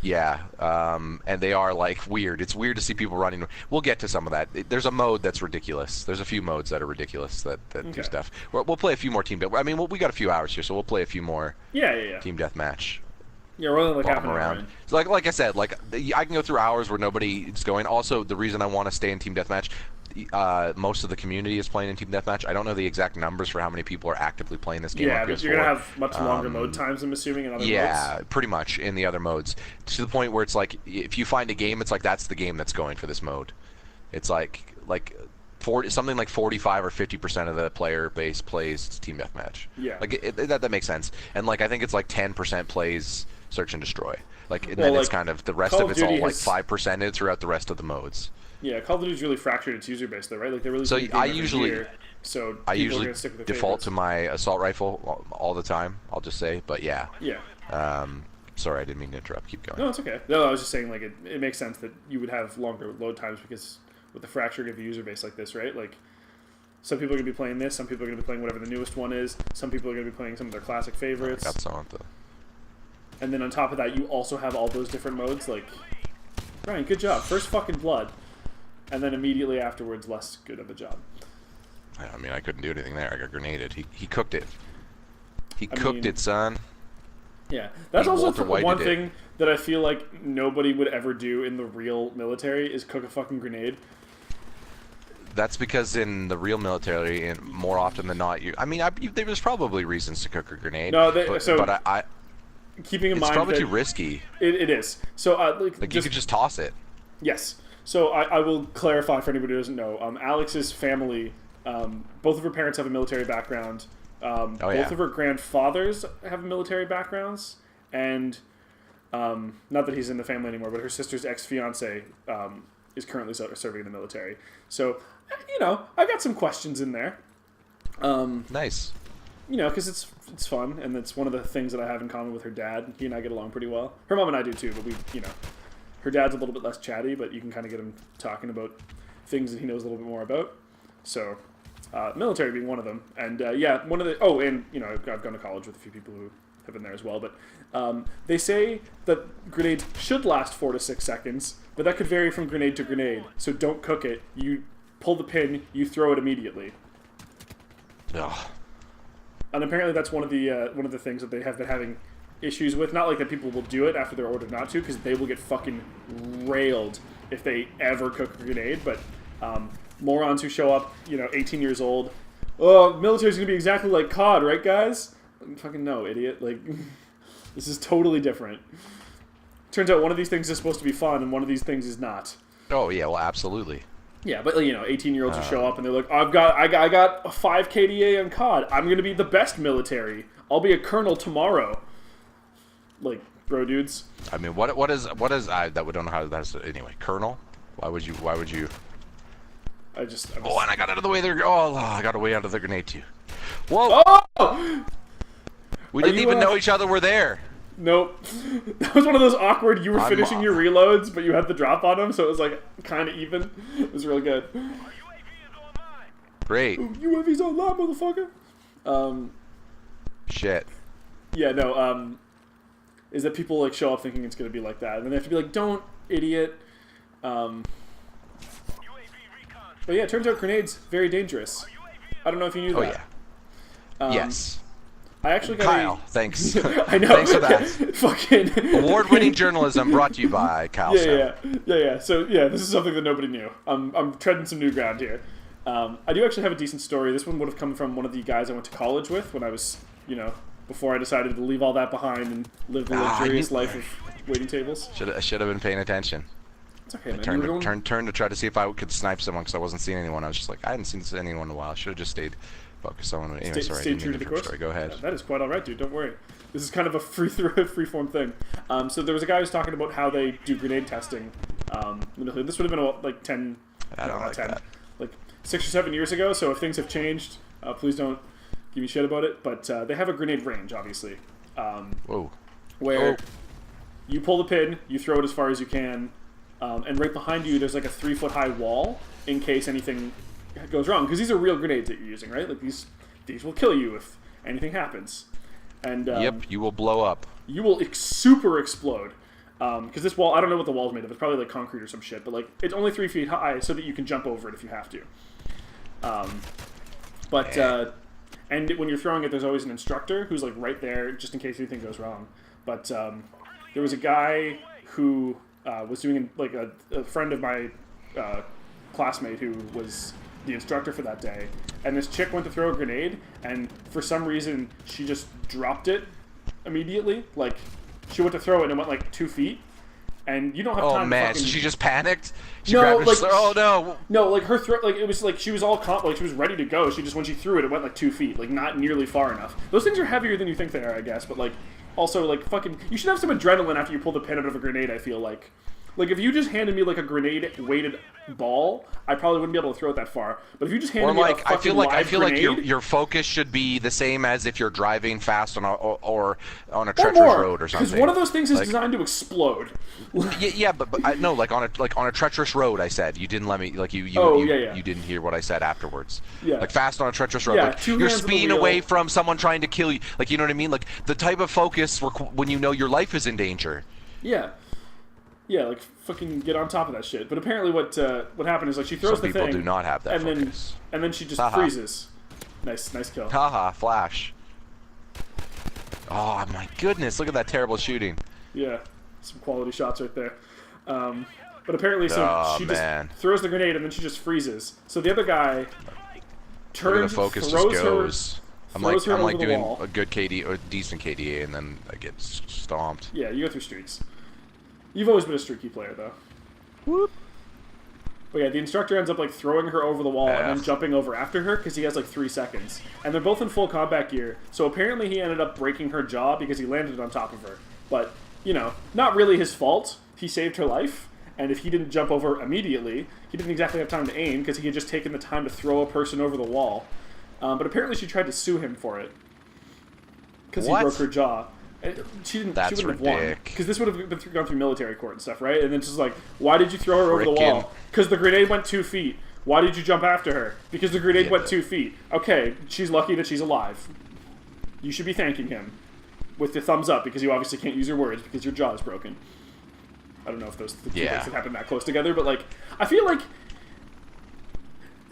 And they are like weird. It's weird to see people running. We'll get to some of that. There's a mode that's ridiculous. There's a few modes that are ridiculous that do stuff. We'll play a few more team death. I mean, we got a few hours here, so we'll play a few more. Team deathmatch. Yeah, we're only like half an hour around. So like I said, like I can go through hours where nobody's going. Also, the reason I want to stay in team deathmatch, most of the community is playing in team deathmatch. I don't know the exact numbers for how many people are actively playing this game. Yeah, on but PS4. you're gonna have much longer load times, I'm assuming, in other modes. Yeah, pretty much in the other modes. To the point where it's like, if you find a game, it's like that's the game that's going for this mode. It's like 40, something like 45 or 50% of the player base plays team deathmatch. Yeah, like that makes sense. And like I think it's like 10% plays search and destroy. Like and then it's kind of the rest of it's all like 5%ed throughout the rest of the modes. Yeah, Call of Duty's really fractured its user base, though, right? Like they really. So I usually default to my assault rifle all the time. I'll just say, but yeah. Yeah. Sorry, I didn't mean to interrupt. Keep going. No, it's okay. No, I was just saying, like it makes sense that you would have longer load times because with the fracturing of the user base like this, right? Like some people are gonna be playing this, some people are gonna be playing whatever the newest one is, some people are gonna be playing some of their classic favorites. That's on the. And then on top of that, you also have all those different modes. Like, Ryan, good job. First fucking blood. And then immediately afterwards, less good of a job. I mean, I couldn't do anything there. I got grenaded. He cooked it. He cooked it, son. Yeah. That's also one thing that I feel like nobody would ever do in the real military is cook a fucking grenade. That's because in the real military, and more often than not, there's probably reasons to cook a grenade. No, but I keeping in mind it's probably that too risky. It is. So you could just toss it. Yes. So I will clarify for anybody who doesn't know. Alex's family, both of her parents have a military background. Both of her grandfathers have military backgrounds, and not that he's in the family anymore, but her sister's ex-fiance is currently serving in the military. So, I got some questions in there. Nice. Because it's fun, and it's one of the things that I have in common with her dad. He and I get along pretty well. Her mom and I do too, but we, her dad's a little bit less chatty, but you can kind of get him talking about things that he knows a little bit more about. So, military being one of them. And, one of the... Oh, and, I've gone to college with a few people who have been there as well. But they say that grenades should last 4 to 6 seconds, but that could vary from grenade to grenade. So don't cook it. You pull the pin, you throw it immediately. Ugh. And apparently that's one of the things that they have been having issues with. Not like that people will do it after they're ordered not to, because they will get fucking railed if they ever cook a grenade. But morons who show up, 18 years old, oh, military's gonna be exactly like COD, right, guys? Fucking no, idiot. Like, this is totally different. Turns out one of these things is supposed to be fun, and one of these things is not. Oh yeah, well, absolutely. Yeah, but 18-year-olds who show up and they're like, I got a 5 KDA on COD. I'm gonna be the best military. I'll be a colonel tomorrow. Like, bro, dudes. I mean, what is that? We don't know how that's anyway. Colonel? Why would you? I'm just... Oh, and I got out of the way there. Oh, I got away out of the grenade too. Whoa! Oh! We didn't even know each other were there. Nope. That was one of those awkward, you were finishing your reloads, but you had the drop on them, so it was like kind of even. It was really good. Great. UAV's online, motherfucker. Shit. Yeah, no. Is that people like show up thinking it's gonna be like that, and then they have to be like, "Don't, idiot." But yeah, it turns out grenades very dangerous. I don't know if you knew that. Oh yeah. Yes. I actually got Kyle, thanks. I know. Thanks for that. Fucking award-winning journalism brought to you by Kyle. Yeah. So yeah, this is something that nobody knew. I'm treading some new ground here. I do actually have a decent story. This one would have come from one of the guys I went to college with when I was, before I decided to leave all that behind and live the luxurious life of waiting tables. I should have been paying attention. It's okay, man. I turned to try to see if I could snipe someone because I wasn't seeing anyone. I was just like, I hadn't seen anyone in a while. I should have just stayed focused on it. Anyway, stay true to the course. Story. Go ahead. That is quite all right, dude. Don't worry. This is kind of a free-form thing. So there was a guy who was talking about how they do grenade testing. This would have been about like 10, I don't like 10, that. like 6 or 7 years ago. So if things have changed, please don't give me shit about it. But they have a grenade range, obviously. Where you pull the pin, you throw it as far as you can, and right behind you there's like a 3-foot-high wall in case anything goes wrong. Because these are real grenades that you're using, right? Like these will kill you if anything happens. And yep, you will blow up. You will super explode. Because this wall, I don't know what the wall's made of. It's probably like concrete or some shit. But like, it's only 3 feet high, so that you can jump over it if you have to. And when you're throwing it, there's always an instructor who's like right there, just in case anything goes wrong. But there was a guy who was doing like a friend of my classmate who was the instructor for that day, and this chick went to throw a grenade, and for some reason she just dropped it immediately. Like she went to throw it and it went like 2 feet, and you don't have time. Oh man, to fucking... so she just panicked. She no, grabbed like oh no. No, like her throw, like it was like she was all like she was ready to go. She just when she threw it, it went like 2 feet, like not nearly far enough. Those things are heavier than you think they are, I guess, but like also like fucking, you should have some adrenaline after you pull the pin out of a grenade. I feel like if you just handed me like a grenade weighted ball, I probably wouldn't be able to throw it that far. But if you just handed me a fucking I feel grenade, like your focus should be the same as if you're driving fast on a treacherous road or something. Because one of those things is designed to explode. but I no, like on a treacherous road. I said you didn't let me you didn't hear what I said afterwards. Yeah. Like fast on a treacherous road. Yeah, like you're speeding away from someone trying to kill you. Like you know what I mean? Like the type of focus when you know your life is in danger. Yeah. Yeah, like fucking get on top of that shit. But apparently, what happened is like she throws the thing. Some people do not have that focus. And then she just freezes. Nice kill. Haha, flash. Oh my goodness! Look at that terrible shooting. Yeah, some quality shots right there. But apparently, she just throws the grenade and then she just freezes. So the other guy turns, the focus throws just goes. I'm like doing wall. a good KD or decent KDA, and then I get stomped. Yeah, you go through streaks. You've always been a streaky player, though. Whoop. But yeah, the instructor ends up like throwing her over the wall and then jumping over after her because he has like 3 seconds. And they're both in full combat gear, so apparently he ended up breaking her jaw because he landed on top of her. But, not really his fault. He saved her life, and if he didn't jump over immediately, he didn't exactly have time to aim because he had just taken the time to throw a person over the wall. But apparently she tried to sue him for it because he broke her jaw. She wouldn't have won because this would have gone through military court and stuff, right? And then it's just like, why did you throw her over the wall? Because the grenade went 2 feet. Why did you jump after her? Because the grenade went 2 feet. Okay, she's lucky that she's alive. You should be thanking him with your thumbs up because you obviously can't use your words because your jaw is broken. I don't know if those two things had happened that close together, but like, I feel like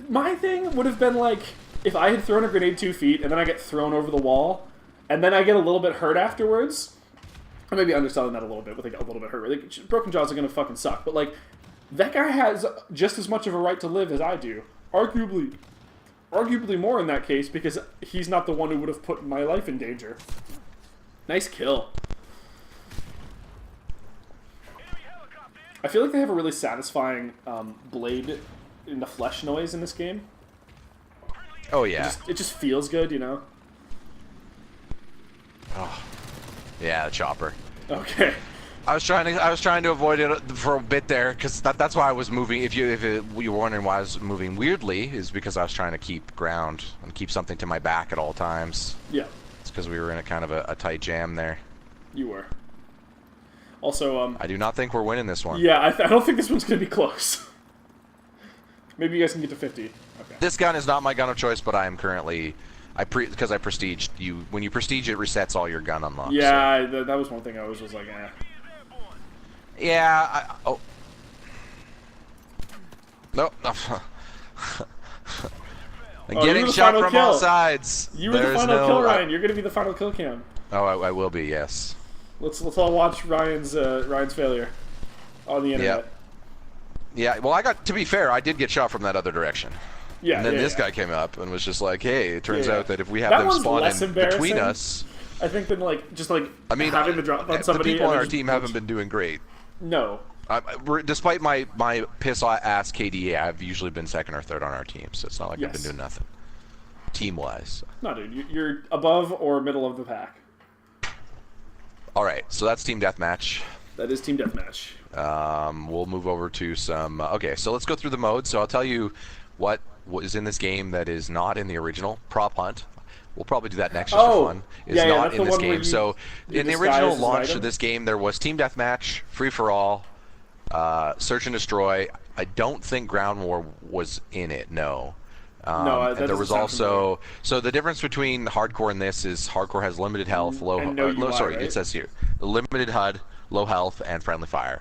my thing would have been like if I had thrown a grenade 2 feet and then I get thrown over the wall. And then I get a little bit hurt afterwards. I may be underselling that a little bit with a little bit hurt. Like, broken jaws are gonna fucking suck. But like, that guy has just as much of a right to live as I do. Arguably more in that case because he's not the one who would have put my life in danger. Nice kill. I feel like they have a really satisfying blade in the flesh noise in this game. Oh yeah. It just feels good, Oh, yeah, the chopper. Okay. I was trying to avoid it for a bit there because that's why I was moving. If you were wondering why I was moving weirdly, is because I was trying to keep ground and keep something to my back at all times. Yeah. It's because we were in a kind of a tight jam there. You were. Also, I do not think we're winning this one. Yeah, I don't think this one's gonna be close. Maybe you guys can get to 50. Okay. This gun is not my gun of choice, but I am currently... because I prestiged you. When you prestige, it resets all your gun unlocks. Yeah, so. That was one thing I was just like, eh. Yeah, No. Getting shot from all sides. You were the final kill, Ryan. You're going to be the final kill cam. Oh, I will be, yes. Let's all watch Ryan's failure on the internet. Yep. Yeah, well, to be fair, I did get shot from that other direction. Yeah, and then this guy came up and was just like, hey, it turns out that if we have them spawn in between us... I think than having the drop on somebody... The people on our team haven't been doing great. No. Despite my piss-ass KDA, I've usually been second or third on our team, so it's not like I've been doing nothing. Team-wise. No, dude, you're above or middle of the pack. Alright, so that's Team Deathmatch. That is Team Deathmatch. We'll move over to some... okay, so let's go through the modes. So I'll tell you what is in this game that is not in the original. Prop Hunt. We'll probably do that next just for fun. Is not in this game. So in the original launch of this game, there was Team Deathmatch, Free for All, Search and Destroy. I don't think Ground War was in it. No. No, and there was also so the difference between hardcore and this is hardcore has limited health, low. Right? It says here limited HUD, low health, and friendly fire.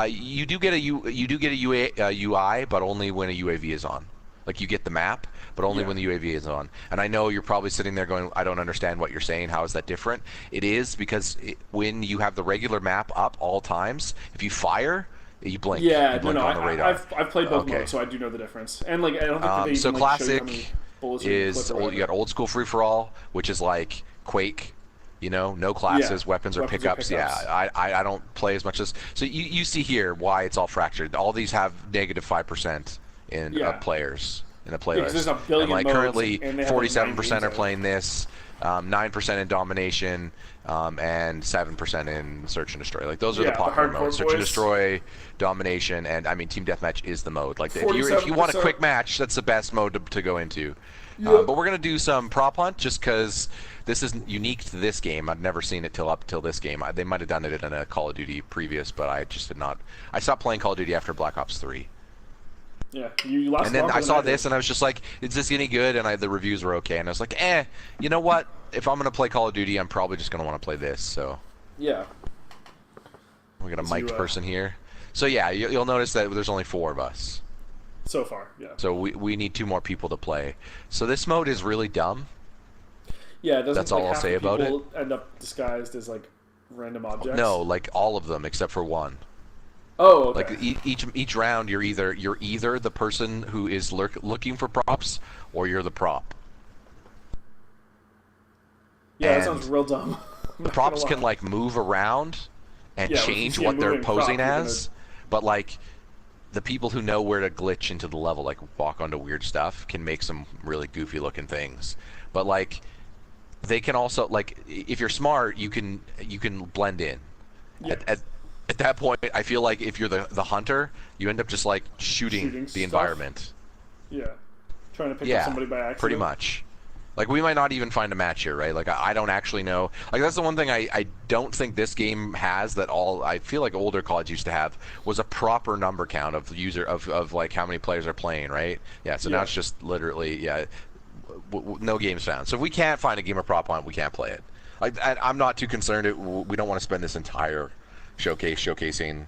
You do get a UI, but only when a UAV is on. Like you get the map, but only when the UAV is on. And I know you're probably sitting there going, I don't understand what you're saying. How is that different? It is because when you have the regular map up all times, if you fire, you blink. Yeah, you blink on the radar. I've played both modes, so I do know the difference. And I don't think they so even, classic is you got old school free for all, which is like Quake. No classes, weapons or pickups. Yeah, I don't play as much as... So you see here why it's all fractured. All these have negative 5% in players in a playlist. There's a billion and modes, currently, and 47% are playing this, 9% in Domination, and 7% in Search and Destroy. Like those are the popular modes. Search and Destroy, Domination, and I mean Team Deathmatch is the mode. Like if you want a quick match, that's the best mode to go into. But we're gonna do some prop hunt just because this is unique to this game. I've never seen it up till this game. They might have done it in a Call of Duty previous, but I just did not. I stopped playing Call of Duty after Black Ops 3. Yeah, you lost. And then I saw this, and I was just like, "Is this any good?" And the reviews were okay, and I was like, you know what? If I'm gonna play Call of Duty, I'm probably just gonna want to play this. So yeah, we got a mic'd person here. So yeah, you'll notice that there's only 4 of us so far. Yeah. So we need 2 more people to play. So this mode is really dumb. Yeah, that's all I'll say about it. End up disguised as like random objects. No, like all of them except for one. Oh, okay. Like each round, you're either the person who is looking for props, or you're the prop. Yeah, that sounds real dumb. Props can like move around and change what they're posing as, but like the people who know where to glitch into the level, like walk onto weird stuff, can make some really goofy looking things. But like they can also, like, if you're smart, you can blend in. Yeah. At that point, I feel like if you're the hunter, you end up just like shooting the environment. Yeah, trying to pick up somebody by accident. Pretty much. Like, we might not even find a match here, right? Like, I don't actually know. Like, that's the one thing I don't think this game has that I feel like older CODs used to have, was a proper number count of like how many players are playing, right? Yeah, so now it's just literally, no games found. So if we can't find a game of prop on, we can't play it. Like, I'm not too concerned. We don't want to spend this entire showcasing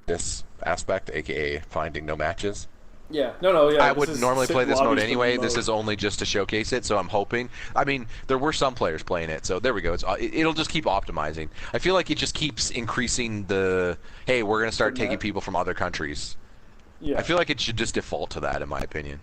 this aspect, aka finding no matches. Yeah, no, yeah. I would normally play this mode anyway. This is only just to showcase it, so I'm hoping. I mean, there were some players playing it, so there we go. It'll just keep optimizing. I feel like it just keeps increasing the, hey, we're going to start taking people from other countries. Yeah. I feel like it should just default to that, in my opinion.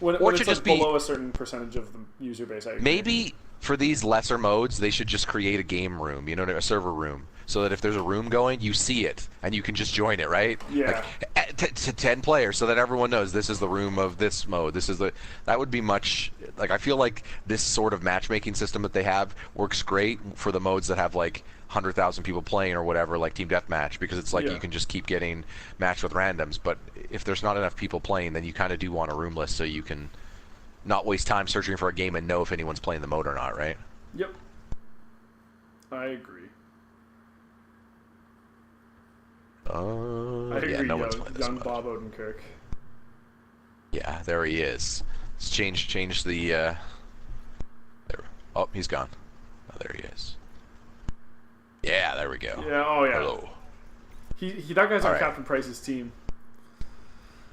Or it should just be below a certain percentage of the user base. Maybe for these lesser modes, they should just create a game room, a server room. So that if there's a room going, you see it, and you can just join it, right? Yeah. Like, to 10 players, so that everyone knows this is the room of this mode. That would be much... Like, I feel like this sort of matchmaking system that they have works great for the modes that have, like, 100,000 people playing or whatever, like Team Deathmatch, because it's like you can just keep getting matched with randoms. But if there's not enough people playing, then you kind of do want a room list so you can not waste time searching for a game and know if anyone's playing the mode or not, right? Yep. I agree. No one's playing this young mode. Bob Odenkirk. Yeah, there he is. Let's change the. There. Oh, he's gone. Oh, there he is. Yeah, there we go. Yeah. Oh yeah. Hello. He that guy's All on right. Captain Price's team.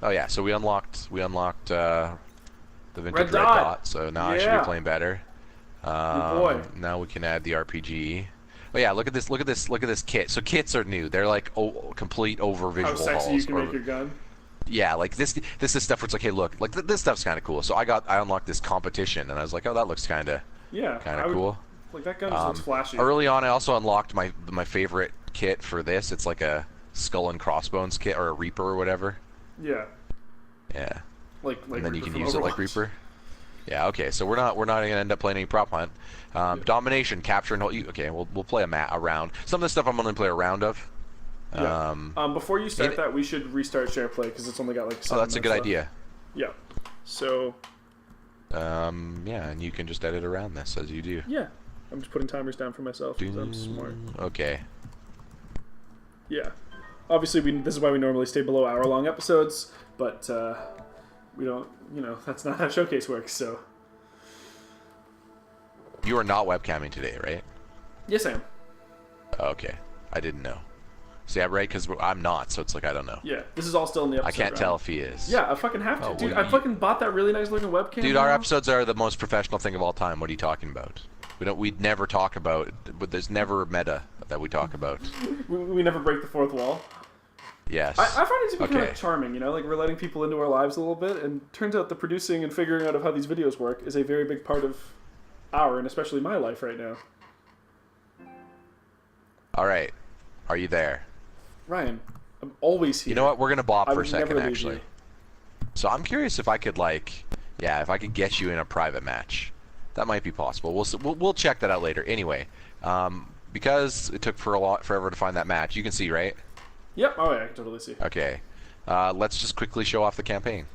Oh yeah, so we unlocked the vintage Red red dot. dot. So now I should Yeah. be playing better. boy. Now we can add the RPG. Oh yeah, look at this kit. So kits are new. They're like complete over How visual sexy halls. you can make your gun. Yeah, like this is stuff where it's like, hey, look, like this stuff's kind of cool. So I unlocked this competition, and I was like, oh, that looks kind of cool. Like that gun just looks flashy. Early on, I also unlocked my favorite kit for this. It's like a skull and crossbones kit, or a Reaper or whatever. Yeah. Yeah. Like and then Reaper you can from use it like Overwatch. Reaper. Yeah. Okay. So we're not gonna end up playing any prop hunt. Domination, capture and hold. Okay. We'll play a round. Some of the stuff I'm gonna play a round of. Yeah. Before you start that, we should restart share play because it's only got like 7 that's a good minutes idea. left. Yeah. So. Yeah, and you can just edit around this as you do. Yeah. I'm just putting timers down for myself because I'm smart. Okay. Yeah. Obviously, this is why we normally stay below hour-long episodes, but we don't. You know, that's not how Showcase works. So. You are not webcamming today, right? Yes, I am. Okay. I didn't know. See, I'm right because I'm not, so it's like I don't know. Yeah, this is all still in the episode. I can't round. tell if he is. Yeah, I fucking have to, Oh, dude. well, I fucking bought that really nice looking webcam. Dude, our now. episodes are the most professional thing of all time. What are you talking about? We'd never talk about, but there's never meta that we talk about. We never break the fourth wall. Yes. I find it to be kind Okay. of charming, you know, like we're letting people into our lives a little bit, and turns out the producing and figuring out of how these videos work is a very big part of our, and especially my life right now. All right. Are you there? Ryan, I'm always here. You know what? We're gonna bop I for a would never second, leave actually. you. So I'm curious if I could if I could get you in a private match. That might be possible. We'll check that out later. Anyway, because it took forever to find that match, you can see, right? Yep. Oh yeah, I can totally see. Okay. Let's just quickly show off the campaign.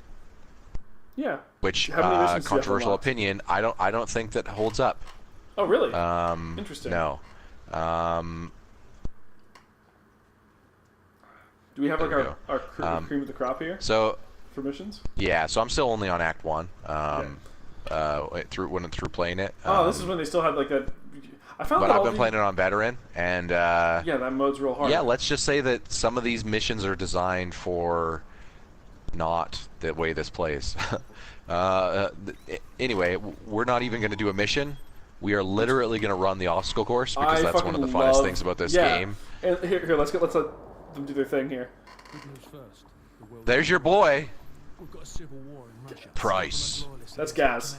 Yeah. Which How many missions do you have controversial unlocked? opinion, I don't think that holds up. Oh really? Interesting. No. Do we have like there we our cream of the crop here So for missions? yeah, so I'm still only on Act 1. Through playing it. Oh, this is when they still had like that. I found But that I've all been playing it on veteran, and Yeah, that mode's real hard. yeah, let's just say that some of these missions are designed for not the way this plays. Anyway, we're not even going to do a mission. We are literally going to run the obstacle course because that's one of the funnest things about this game. And here, let's let them do their thing here. There's your boy. We've got a civil war in Russia. Price. That's Gaz.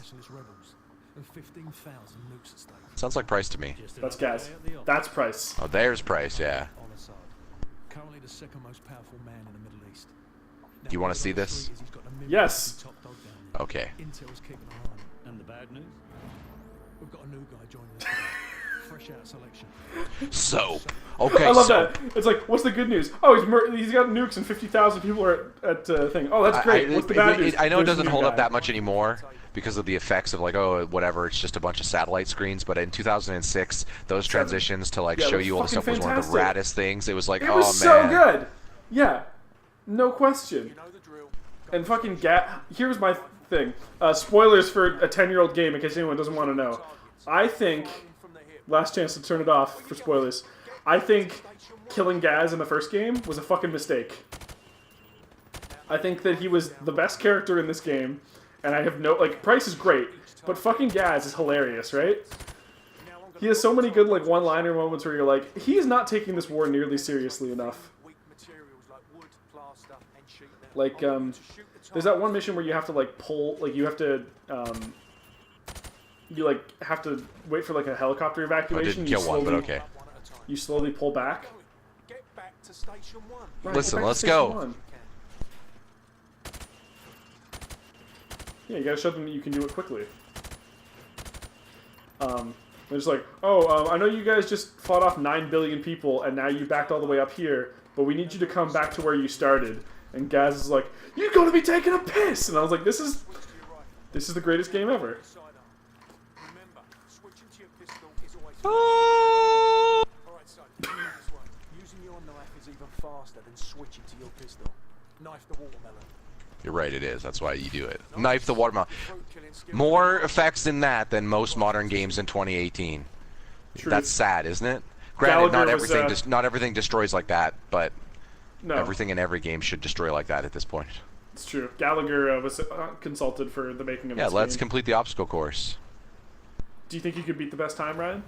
And 15,000 nukes at stake. Sounds like Price to me. That's Gaz. That's Price. Oh, there's Price, yeah. On Assad. Currently the second most powerful man in the Middle East. Now, Do you want what to see he's got this? is he's got a million Yes. top dog down there. Okay. Intel's keeping an eye on him. And the bad news? We've got a new guy joining us today. Fresh out of selection. So, okay, I love so that. It's like, what's the good news? Oh, he's got nukes and 50,000 people are at thing. Oh, that's great. What's the bad news? I know it There's a doesn't new hold up guy. that much anymore because of the effects of like, oh, whatever, it's just a bunch of satellite screens. But in 2006, those transitions to like Yeah, it show was you all the stuff fucking was one of the fantastic. raddest things. It was like, It oh was man, so good. Yeah, no question. And fucking here's my thing. Spoilers for a 10-year-old game in case anyone doesn't want to know. I think, last chance to turn it off for spoilers, I think killing Gaz in the first game was a fucking mistake. I think that he was the best character in this game, and I have no, like, Price is great, but fucking Gaz is hilarious, right? He has so many good, like, one-liner moments where you're like, he's not taking this war nearly seriously enough. Like, there's that one mission where you have to, like, pull, like, you have to, you, like, have to wait for, like, a helicopter I evacuation. didn't kill one, but okay. You slowly pull back. Right, Listen, get back to let's Station go. 1. Yeah, you gotta show them that you can do it quickly. They're just like, oh, I know you guys just fought off 9 billion people, and now you backed all the way up here, but we need you to come back to where you started. And Gaz is like, you're gonna be taking a piss! And I was like, this is the greatest game ever. Alright, so, this one. Using your knife is even faster than switching to your pistol. Knife the watermelon. You're right, it is. That's why you do it. Knife the watermelon. More effects in that than most modern games in 2018. Truth. That's sad, isn't it? Granted, not Gallagher everything was, not everything destroys like that, but No, everything in every game should destroy like that at this point. it's true. Gallagher was consulted for the making of Yeah, this let's game. complete the obstacle course. Do you think you could beat the best time, Ryan?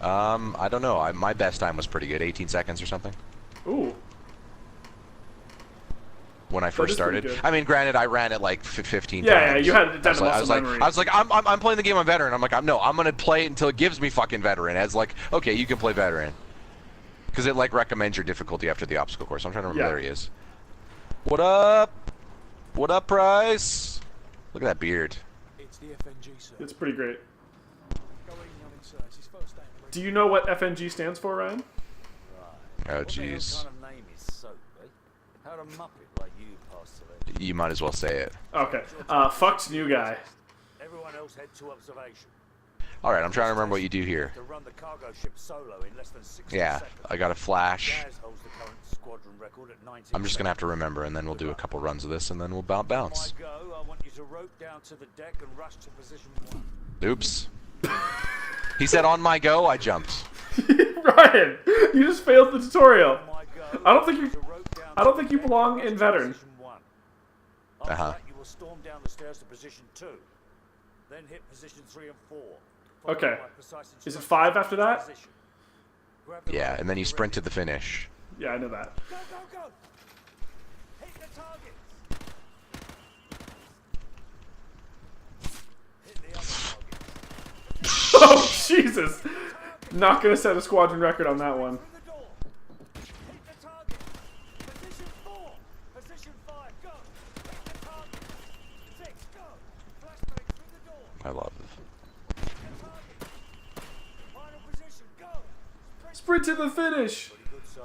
I don't know. My best time was pretty good, 18 seconds or something. Ooh. When I first is pretty started. good. I mean, granted, I ran it like 15 Yeah, times. yeah, you had it done to I muscle was memory. like, I'm playing the game on veteran. I'm like, I'm gonna play it until it gives me fucking veteran. It's like, okay, you can play veteran, because it like recommends your difficulty after the obstacle course. I'm trying to remember. Yeah. There he is. What up? What up, Price? Look at that beard. It's the FNG, sir. It's pretty great. Go easy on him, sir. It's his first day in the Do you know what FNG stands for, Ryan? Oh, jeez. What kind of name is soap, eh? How'd a muppet like you pass the ledge? You might as well say it. Okay. Fucked new guy. Everyone else head to observation. All right, I'm trying to remember what you do here. To run the cargo ship solo in less than 60 Yeah, seconds. I got a flash. Gaz holds the current squadron record at 19 I'm just gonna have to remember, and then we'll do a couple runs of this, and then we'll bounce. On my go, I want you to rope down to the deck and rush to position 1. Oops. He said, "On my go," I jumped. Ryan, you just failed the tutorial. On my go, I don't think you- to rope down I don't to think the you deck belong and in rush to veteran. position 1. After Uh-huh. that, you will storm down the stairs to position 2. Then hit position 3 and 4. followed Okay. by precise Is it instructions 5 after for that? position. Grab the Yeah, rope and then you when sprint to ready. the finish. Yeah, I know that. Go, go, go! Hit the target! Hit the other target. Oh, Jesus! Not gonna set a squadron record on that one. Through the door. Hit the target. Position 4. Position 5. Go. Hit the target. 6. Go. Flashbang through the door. I love it. Hit the target. Final position. Go. Sprint to the finish! Pretty good, so.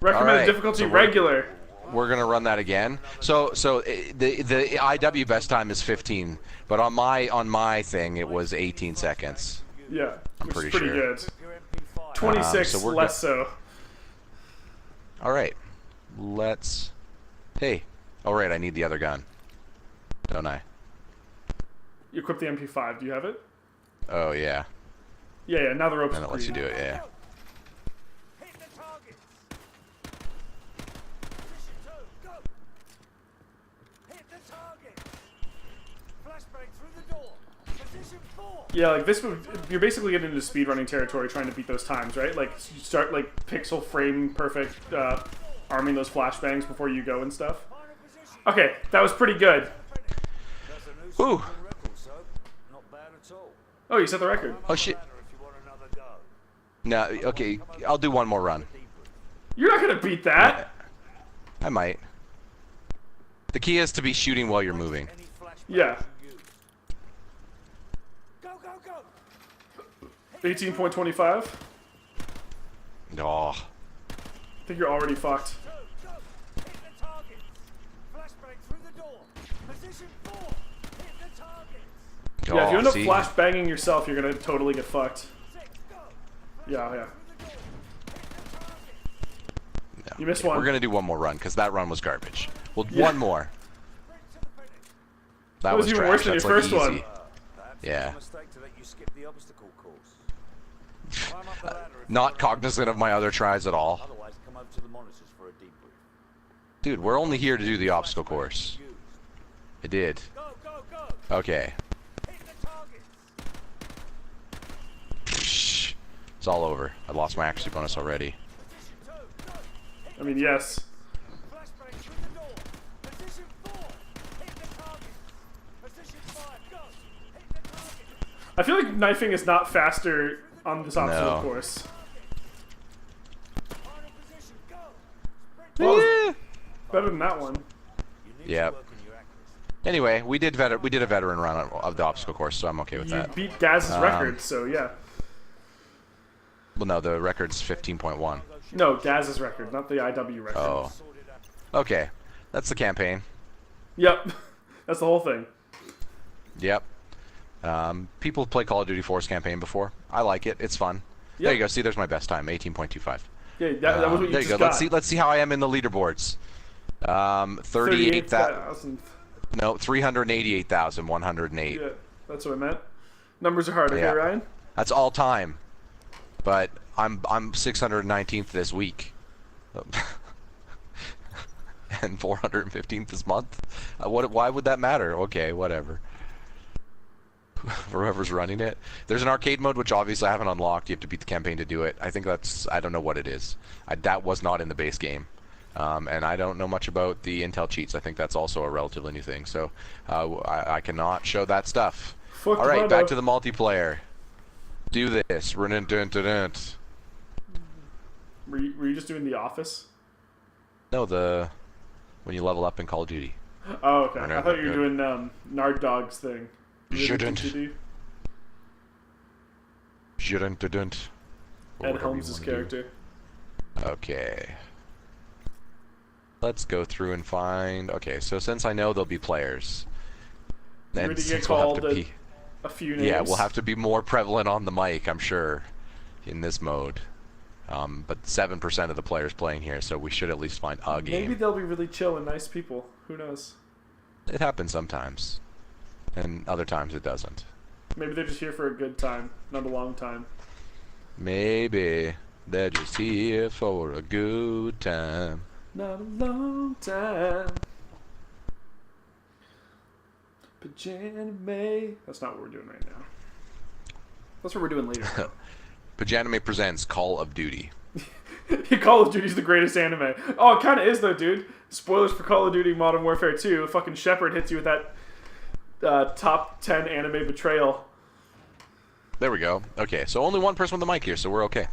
Recommended Alright, difficulty so we're- regular. We're gonna run that again. So the IW best time is 15, but on my thing it was 18 seconds. Yeah, which pretty is pretty sure. good. Grip your MP5. 26 so we're less so. All right, let's. Hey, all right, I need the other gun, don't I? You equip the MP5. Do you have it? Oh yeah, Yeah, now the rope's and it lets you green. do it. Yeah. Hit the target. Position 2. Go. Hit the target. Flashbang through the door. Position 4. Yeah, like this would, you're basically getting into speedrunning territory trying to beat those times, right? Like you start like pixel frame perfect arming those flashbangs before you go and stuff. Final position. Okay, that was pretty good. That's a new Ooh. squadron record, so not bad at all. Oh, you set the record. Oh shit. Ladder if you want another go. No, okay, I'll do one more run. You're not gonna beat that. I might. The key is to be shooting while you're moving. Any flashbangs Yeah. you use. Go, go, go. 18.25. Oh, I think you're already fucked. Go, go. Hit the target. Flashbang through the door. Position 4. Hit the target. Yeah, if you end up see? flash banging yourself, you're gonna totally get fucked. 6. Go. Yeah, yeah. Through the door. Hit the target. You missed one. We're gonna do one more run because that run was garbage. Well, Yeah. one more. Sprint to the finish. That was was even trash. worse than That's your like first easy. one. Perhaps Yeah. it was a mistake to let you skip the obstacle course. Climb up the ladder if you Not want. cognizant of my other tries at all. Otherwise, come over to the monitors for a debrief. Dude, we're only here to do the obstacle course. Used. I did. Go, go, go. Okay. Hit the targets. Psh, it's all over. I lost my accuracy bonus already. Position 2. Go. Hit I mean, yes. flashbang through the door. Position 4. Hit the target. Position 5. Go. Hit the target. I feel like knifing is not faster on this obstacle No. course. Final position. Go. Sprint. Well, better than that one. You need Yep. to work on your accuracy. Anyway, we did a veteran run of the obstacle course, so I'm okay with You that. beat Gaz's record, so yeah. Well, no, the record's 15.1. No, Gaz's record, not the IW record. Oh. Sorted out. Okay. That's the campaign. Yep. That's the whole thing. Yep. People play Call of Duty 4's campaign before. I like it. It's fun. Yep. There you go. See, there's my best time, 18.25. Yeah, that was what you There just you go. got. Let's see how I am in the leaderboards. 38,000. No, 388,108. Yeah, that's what I meant. Numbers are hard, okay, Yeah. Ryan? That's all time. But I'm 619th this week. And 415th this month. Why would that matter? Okay, whatever. For whoever's running it. There's an arcade mode, which obviously I haven't unlocked. You have to beat the campaign to do it. I think I don't know what it is. That was not in the base game. And I don't know much about the Intel cheats. I think that's also a relatively new thing. So I cannot show that stuff. Fuck All right, Pajod. back to the multiplayer. Do this. Run-dun-dun-dun-dun. Were you just doing The Office? No, when you level up in Call of Duty. Oh, okay. I thought you were doing Nard Dog's thing. Shouldn't. Ed Helms' character. Okay. Let's go through and find... Okay, so since I know there'll be players... Then And to get since we'll have called to be... a few names. Yeah, we'll have to be more prevalent on the mic, I'm sure, in this mode. But 7% of the players playing here, so we should at least find a game. Maybe they'll be really chill and nice people. Who knows? It happens sometimes. And other times it doesn't. Maybe they're just here for a good time, not a long time. Maybe they're just here for a good time. Not a long time. Pajanime. That's not what we're doing right now. That's what we're doing later. Pajanime presents Call of Duty. Call of Duty's the greatest anime. Oh, it kind of is though, dude. Spoilers for Call of Duty Modern Warfare 2. Fucking Shepard hits you with that top 10 anime betrayal. There we go. Okay, so only one person with the mic here, so we're okay.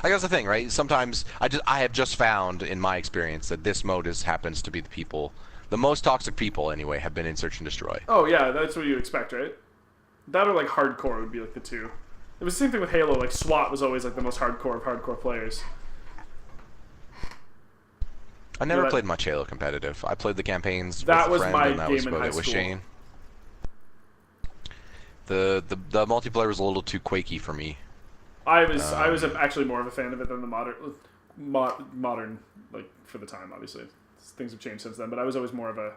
I guess the thing, right? Sometimes I have just found in my experience that this mode happens to be the most toxic people anyway have been in Search and Destroy. Oh yeah, that's what you expect, right? That or like hardcore would be like the two. It was the same thing with Halo. Like SWAT was always like the most hardcore of hardcore players. I never played much Halo competitive. I played the campaigns That with was a friend, my and that was game in about high it with school. Shane. The multiplayer was a little too quakey for me. I was actually more of a fan of it than the modern like for the time. Obviously, things have changed since then. But I was always more of a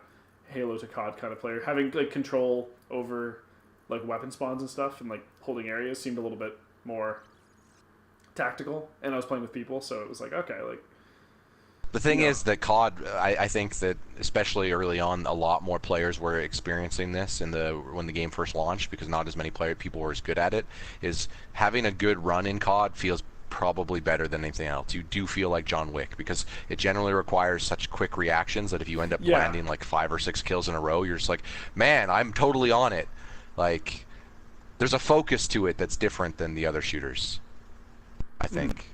Halo to COD kind of player. Having like control over like weapon spawns and stuff, and like holding areas seemed a little bit more tactical. And I was playing with people, so it was like okay, like. The thing is that COD, I think that especially early on, a lot more players were experiencing this when the game first launched, because not as many people were as good at it. Is having a good run in COD feels probably better than anything else. You do feel like John Wick, because it generally requires such quick reactions that if you end up landing like 5 or 6 kills in a row, you're just like, man, I'm totally on it. Like, there's a focus to it that's different than the other shooters, I think.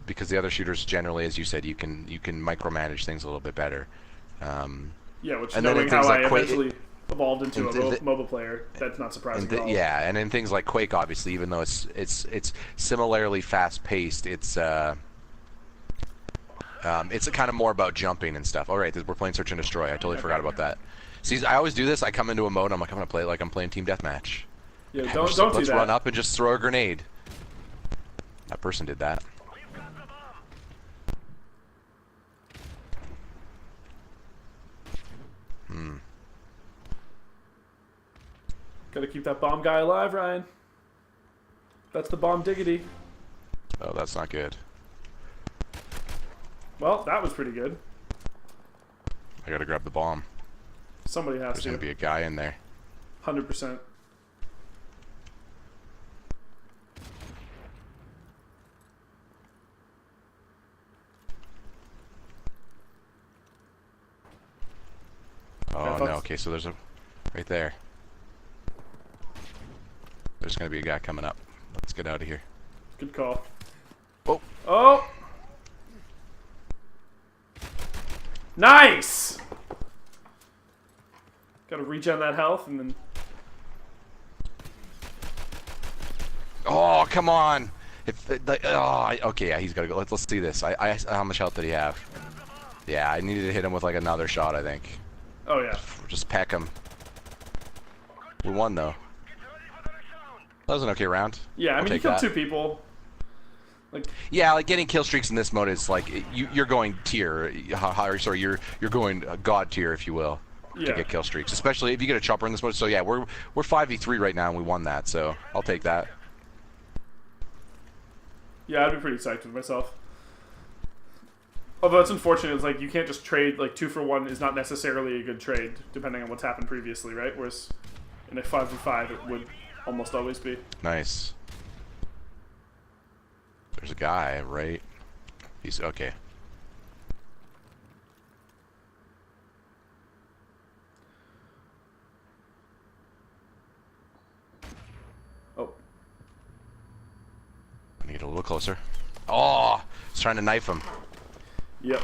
Because the other shooters generally, as you said, you can micromanage things a little bit better. Yeah, which and knowing then how like I eventually evolved into a mobile player, that's not surprising at all. Yeah, and in things like Quake, obviously, even though it's similarly fast paced, it's kind of more about jumping and stuff. All right, we're playing Search and Destroy. I totally forgot about that. See, I always do this. I come into a mode. I'm like, I'm gonna play it like I'm playing Team Deathmatch. Yeah, And don't just do like, let's that. run up and just throw a grenade. That person did that. Gotta keep that bomb guy alive, Ryan. That's the bomb diggity. Oh, that's not good. Well, that was pretty good. I gotta grab the bomb. Somebody has There's to. gonna be a guy in there. 100%. Oh no, okay, so there's a... right there. There's gonna be a guy coming up. Let's get out of here. Good call. Oh! Oh! Nice! Gotta reach on that health and then... Oh, come on! Okay, yeah, he's gotta go. Let's see this. How much health did he have? Yeah, I needed to hit him with like another shot, I think. Oh yeah. Just peck him. We won though. That was an okay round. Yeah, I I'll mean, you take killed that. 2 people. Like, Yeah, like getting kill streaks in this mode is like you're going tier. Sorry, you're going god tier, if you will, to Yeah. get kill streaks. Especially if you get a chopper in this mode. So yeah, we're 5v3 right now and we won that. So I'll take that. yeah, I'd be pretty psyched with myself. Although it's unfortunate, it's like you can't just trade, like 2 for 1 is not necessarily a good trade, depending on what's happened previously, right? Whereas in a 5v5 it would almost always be. Nice. There's a guy, right? He's okay. Oh. I need to get a little closer. Oh, he's trying to knife him. Yep.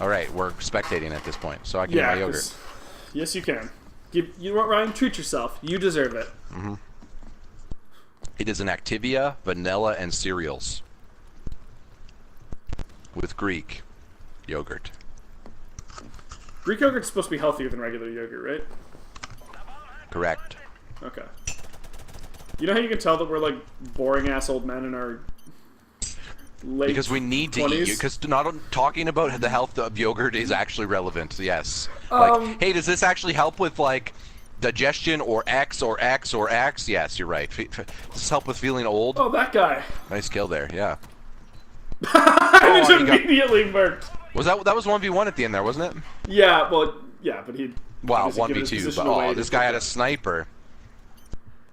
All right, we're spectating at this point, so I can eat my yogurt. 'cause- yes, you can. You want Ryan? Treat yourself. You deserve it. It is an Activia, vanilla, and cereals with Greek yogurt. Greek yogurt's supposed to be healthier than regular yogurt, right? Correct. Okay. You know how you can tell that we're like boring ass old men in our late Because we need to 20s? eat. Because not talking about the health of yogurt is actually relevant. Yes. Like, hey, does this actually help with like digestion or X or X or X? Yes, you're right. Does this help with feeling old? Oh, that guy. Nice kill there. Yeah. I just he got- immediately murked. Was that was 1v1 at the end there, wasn't it? Yeah, well, yeah, but he. Wow, obviously given his 1v2. position But away, oh, this guy had a sniper.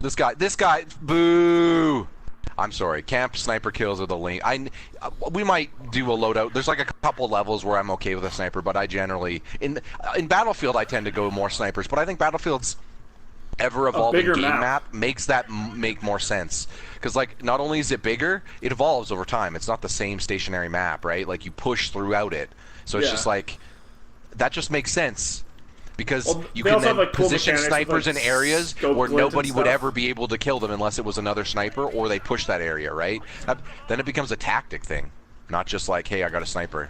This guy, boo! I'm sorry. Camp sniper kills are the link. We might do a loadout. There's like a couple levels where I'm okay with a sniper, but I generally in Battlefield I tend to go more snipers. But I think Battlefield's ever evolving bigger game map. map makes that make more sense. Because like not only is it bigger, it evolves over time. It's not the same stationary map, right? Like you push throughout it, so it's Yeah. just like that just makes sense. Because Well, you they can also then have, like, cool position mechanics with, snipers like, in areas scope where glint and nobody would stuff. ever be able to kill them unless it was another sniper or they push that area, right? Then it becomes a tactic thing, not just like, hey, I got a sniper.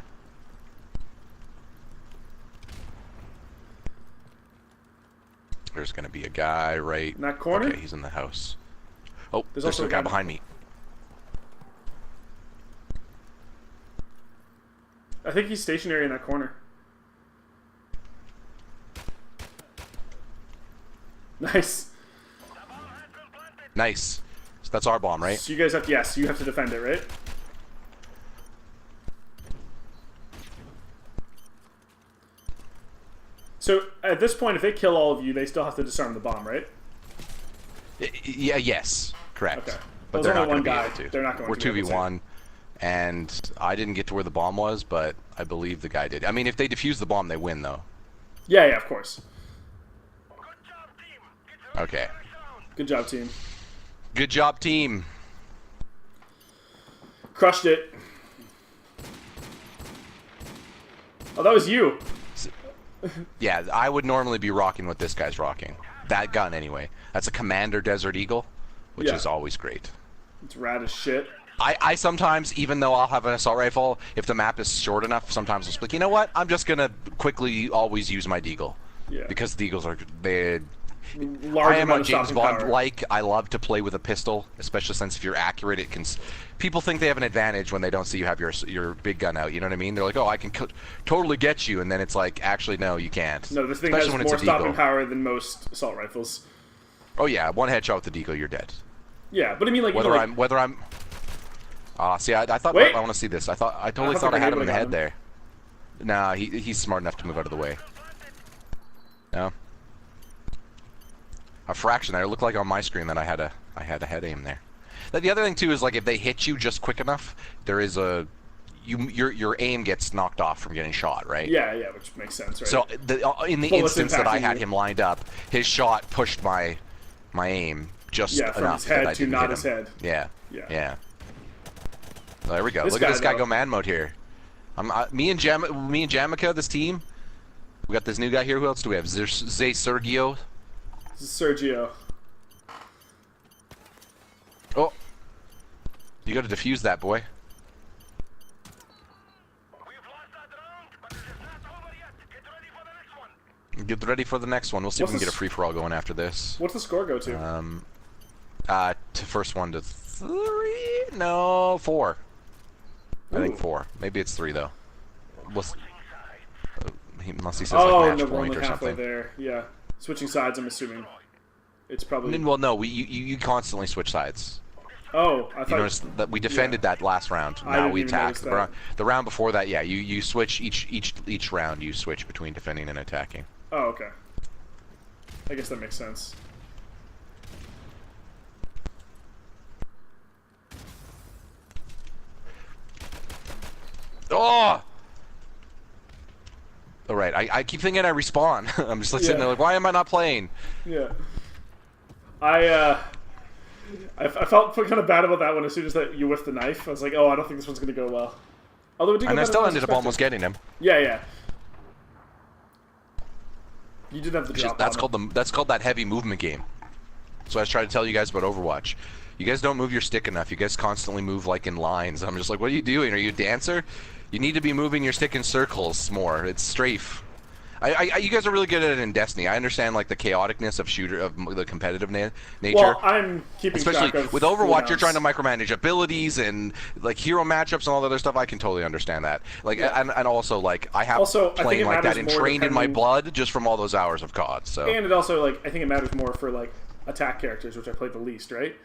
There's gonna be a guy right In that corner? Okay, he's in the house. Oh, There's there's also a a guy guy behind me. I think he's stationary in that corner. Nice. Nice. So that's our bomb, right? So you guys have to, yes, you have to defend it, right? So at this point, if they kill all of you, they still have to disarm the bomb, right? Yeah. Yes. Correct. Okay. But There's they're only not going one to be guy. able to. They're not going We're to be able to. 2v1, and I didn't get to where the bomb was, but I believe the guy did. I mean, if they defuse the bomb, they win, though. Yeah, of course. Okay. Good job, team. Good job, team. Crushed it. Oh, that was you. Yeah, I would normally be rocking what this guy's rocking. That gun, anyway. That's a Commander Desert Eagle, which Yeah. is always great. It's rad as shit. I sometimes, even though I'll have an assault rifle, if the map is short enough, sometimes I'll speak, you know what? I'm just going to quickly always use my Deagle. Yeah. Because the Deagles are... They, Large I am amount a of James stopping Bond power. like. I love to play with a pistol, especially since if you're accurate, it can. People think they have an advantage when they don't see you have your big gun out. You know what I mean? They're like, oh, I can totally get you, and then it's like, actually, no, you can't. No, this thing especially has when more it's a stopping Deagle. power than most assault rifles. Oh yeah, one headshot with the Deagle, you're dead. Yeah, but I mean, like, Whether even, like, I'm. See, I thought Wait. I want to see this. I totally thought thought the I had grenade him in the would've head there. Nah, he's smart enough to move out of the way. No. A fraction there. It looked like on my screen that I had a head aim there. The other thing too is like if they hit you just quick enough, there is a your aim gets knocked off from getting shot, right? yeah, which makes sense, right? So in the Bullets instance that I impacting had you. him lined up, his shot pushed my aim just yeah, from enough his that head I to didn't not hit his him. head. Yeah. Yeah. Yeah. Well, there we go. This Look at guy, this guy though. go man mode here. Me and Jamaica, this team. We got this new guy here. Who else do we have? Zay Sergio. This is Sergio. Oh. You got to defuse that, boy. Get ready for the next one. We'll see if What's we can get a this- free-for-all going after this. What's the score go to? To first one to 3? No. No, 4. I think Ooh. 4. Maybe it's 3 though. Unless he says Oh, like match no, we're point only or halfway something. there. Yeah. Switching sides, I'm assuming. It's probably... Well, no, you constantly switch sides. Oh, I You thought... noticed that we defended that last round. I Now didn't we even attack. notice that. The round before that, yeah, you switch each round. You switch between defending and attacking. Oh, okay. I guess that makes sense. Oh! All right, I keep thinking I respawn. I'm just like sitting there like, why am I not playing? Yeah. I felt kind of bad about that one as soon as that you whiffed the knife. I was like, oh, I don't think this one's going to go well. Although it did go And I better still than ended up expected. almost getting him. Yeah, yeah. You did have the drop. That's called that heavy movement game. So I was trying to tell you guys about Overwatch. You guys don't move your stick enough. You guys constantly move like in lines. I'm just like, what are you doing? Are you a dancer? You need to be moving your stick in circles more. It's strafe. You guys are really good at it in Destiny. I understand like the chaoticness of the competitive nature. Well, I'm keeping Especially track of with Overwatch, you're cooldowns. trying to micromanage abilities and like hero matchups and all that other stuff. I can totally understand that. Like, Yeah. and also like I have Also, I think playing it like that matters more entrained in my depending- blood just from all those hours of COD. So And it also, like, I think it matters more for, like, attack characters, which I play the least, right?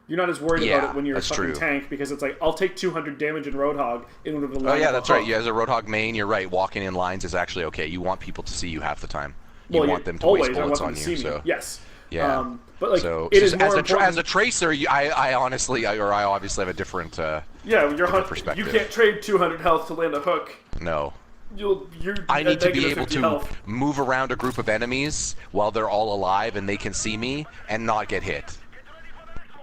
You're not as worried Yeah, about it when you're a that's fucking true. tank, because it's like, I'll take 200 damage in Roadhog in order to line oh yeah, up a that's right. hook. You as a Roadhog main, you're right. Walking in lines is actually okay. You want people to see you half the time. You Well, want them to always, waste I want bullets them on to you. see me. So Yes. yeah. But, like, So it is just more as important... a tracer, I honestly, I obviously have a different. Yeah, you're different you perspective. can't trade 200 health to land a hook. No. You're I need to be negative able 50 to health. move around a group of enemies while they're all alive and they can see me and not get hit.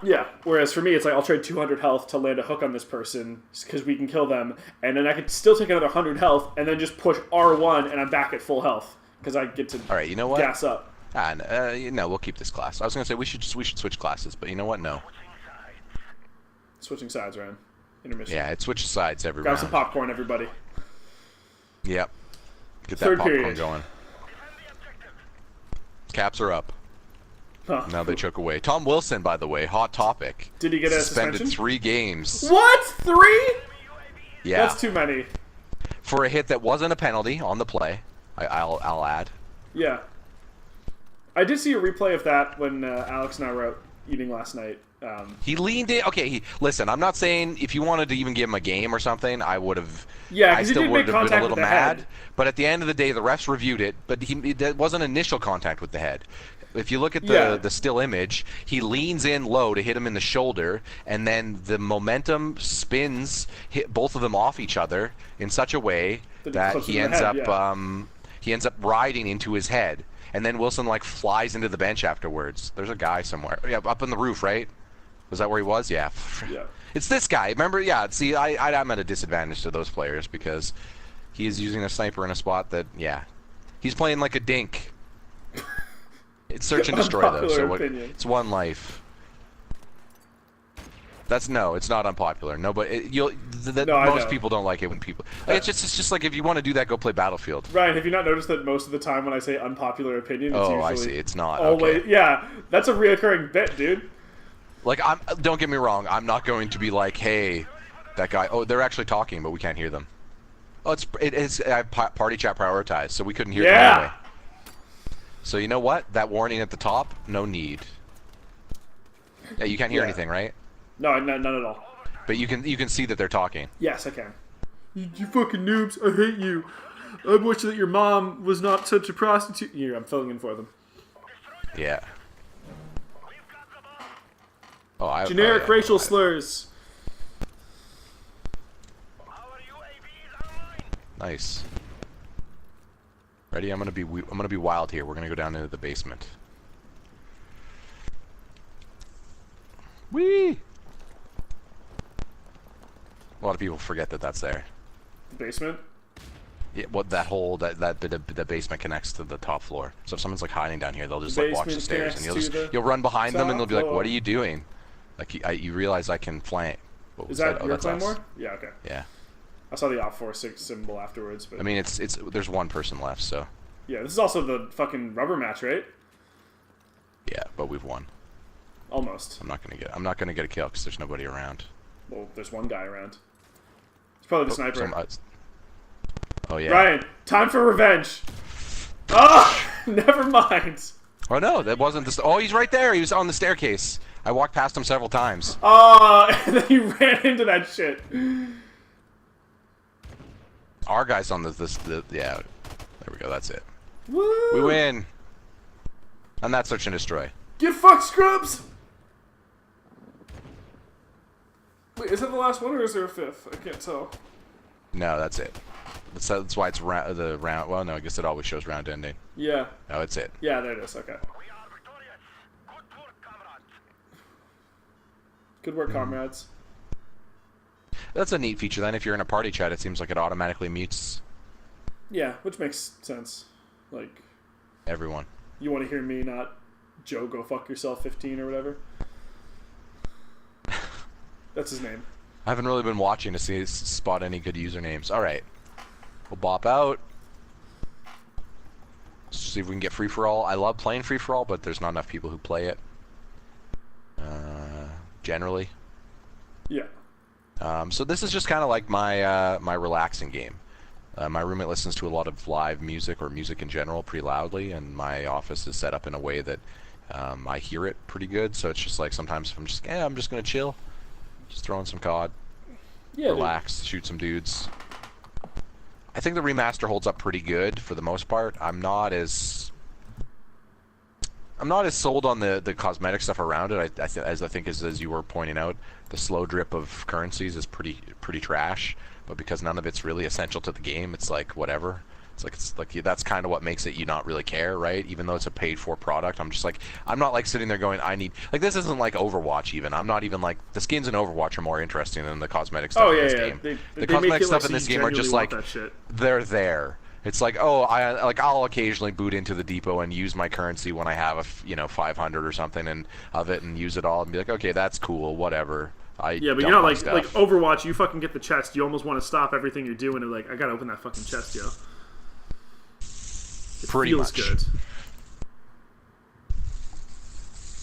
Yeah, whereas for me, it's like, I'll trade 200 health to land a hook on this person, because we can kill them, and then I could still take another 100 health, and then just push R1, and I'm back at full health, because I get to All right, you know what? gas up. No, we'll keep this class. I was gonna say we should switch classes, but you know what? No. Switching sides, Ryan. Intermission. Yeah, it switches sides every Grab round. some popcorn, everybody. Yep. Get that Third popcorn period. going. Caps are up. Huh. Now they choke away. Tom Wilson, by the way, hot topic. Did he get a Suspended suspension? 3 games. What? 3? Yeah. That's too many. For a hit that wasn't a penalty on the play. I'll add. Yeah. I did see a replay of that when Alex and I were out eating last night. He leaned in. Okay, listen. I'm not saying if you wanted to even give him a game or something, I would have. Yeah, I 'cause he still did would make have been contact a little with the mad. head. But at the end of the day, the refs reviewed it, but that wasn't initial contact with the head. If you look at the still image, he leans in low to hit him in the shoulder, and then the momentum spins, hit both of them off each other in such a way that close to he the ends head, up yeah. he ends up riding into his head, and then Wilson like flies into the bench afterwards. There's a guy somewhere, yeah, up on the roof, right? Was that where he was? Yeah. Yeah. It's this guy. Remember? Yeah. See, I'm at a disadvantage to those players because he is using a sniper in a spot that, yeah, he's playing like a dink. It's search and destroy though, Unpopular so opinion. it's one life. It's not unpopular. No, but I most know. people don't like it when people. It's just like if you want to do that, go play Battlefield. Ryan, have you not noticed that most of the time when I say unpopular opinion, it's Oh, I usually see. It's not. always... Okay. Yeah, that's a reoccurring bit, dude. Like don't get me wrong. I'm not going to be like, hey, that guy. Oh, they're actually talking, but we can't hear them. Oh, it's I have party chat prioritized, so we couldn't hear them Yeah! anyway. So you know what? That warning at the top, no need. Yeah, you can't hear Yeah. anything, right? No, none at all. But you can see that they're talking. Yes, I can. You fucking noobs, I hate you. I wish that your mom was not such a prostitute. Here, I'm filling in for them. Yeah. Oh, Generic yeah. racial slurs. Nice. Ready? I'm gonna be wild here. We're gonna go down into the basement. Whee! A lot of people forget that that's there. The basement? Yeah, what the basement connects to the top floor. So if someone's like hiding down here, they'll just The like watch the basement stairs, and connects to the you'll run behind them, and they'll be like, top "What are floor." you doing?" Like you realize I can flank. What Is was that Oh, your that's us. Claymore? Yeah, okay. Yeah. I saw the Op 4-6 symbol afterwards, but... I mean, it's there's one person left, so yeah, this is also the fucking rubber match, right? yeah, but we've won. Almost. I'm not gonna get a kill because there's nobody around. Well, there's one guy around. It's probably the sniper. Oh yeah. Ryan, time for revenge. Oh, never mind. Oh no, that wasn't the. Oh, he's right there. He was on the staircase. I walked past him several times. Oh, and then he ran into that shit. Our guy's on yeah. There we go. That's it. Woo! We win. And that's search and destroy. Get fucked, scrubs! Wait, is that the last one or is there a fifth? I can't tell. No, that's it. That's why it's the round. Well, no, I guess it always shows round ending. Yeah. No, it's it. Yeah, there it is. Okay. We are victorious. Good work, comrades. Good work, comrades. That's a neat feature then. If you're in a party chat, it seems like it automatically mutes Yeah, which makes sense. Like, everyone. you want to hear me, not Joe go fuck yourself 15 or whatever? That's his name. I haven't really been watching to spot any good usernames. All right, we'll bop out. See if we can get free for all. I love playing free for all, but there's not enough people who play it. Generally. Yeah. So this is just kind of like my my relaxing game. My roommate listens to a lot of live music or music in general pretty loudly, and my office is set up in a way that I hear it pretty good. So it's just like sometimes if I'm just gonna chill, just throw in some COD, Yeah. relax, shoot some dudes. I think the remaster holds up pretty good for the most part. I'm not as sold on the cosmetic stuff around it. As I think as you were pointing out, the slow drip of currencies is pretty trash. But because none of it's really essential to the game, it's like whatever. It's like that's kind of what makes it you not really care, right? Even though it's a paid-for product, I'm just like I'm not like sitting there going I need like this isn't like Overwatch even. I'm not even like the skins in Overwatch are more interesting than the cosmetic stuff in this game. They The cosmetic make it stuff like in this so you game are just genuinely want like that shit. they're there. It's like I'll occasionally boot into the depot and use my currency when I have 500 or something and of it and use it all and be like okay that's cool whatever. Yeah, but dump you know, my like stuff. Overwatch, you fucking get the chest. You almost want to stop everything you're doing and like, I gotta open that fucking chest, yo. It Pretty feels much. good.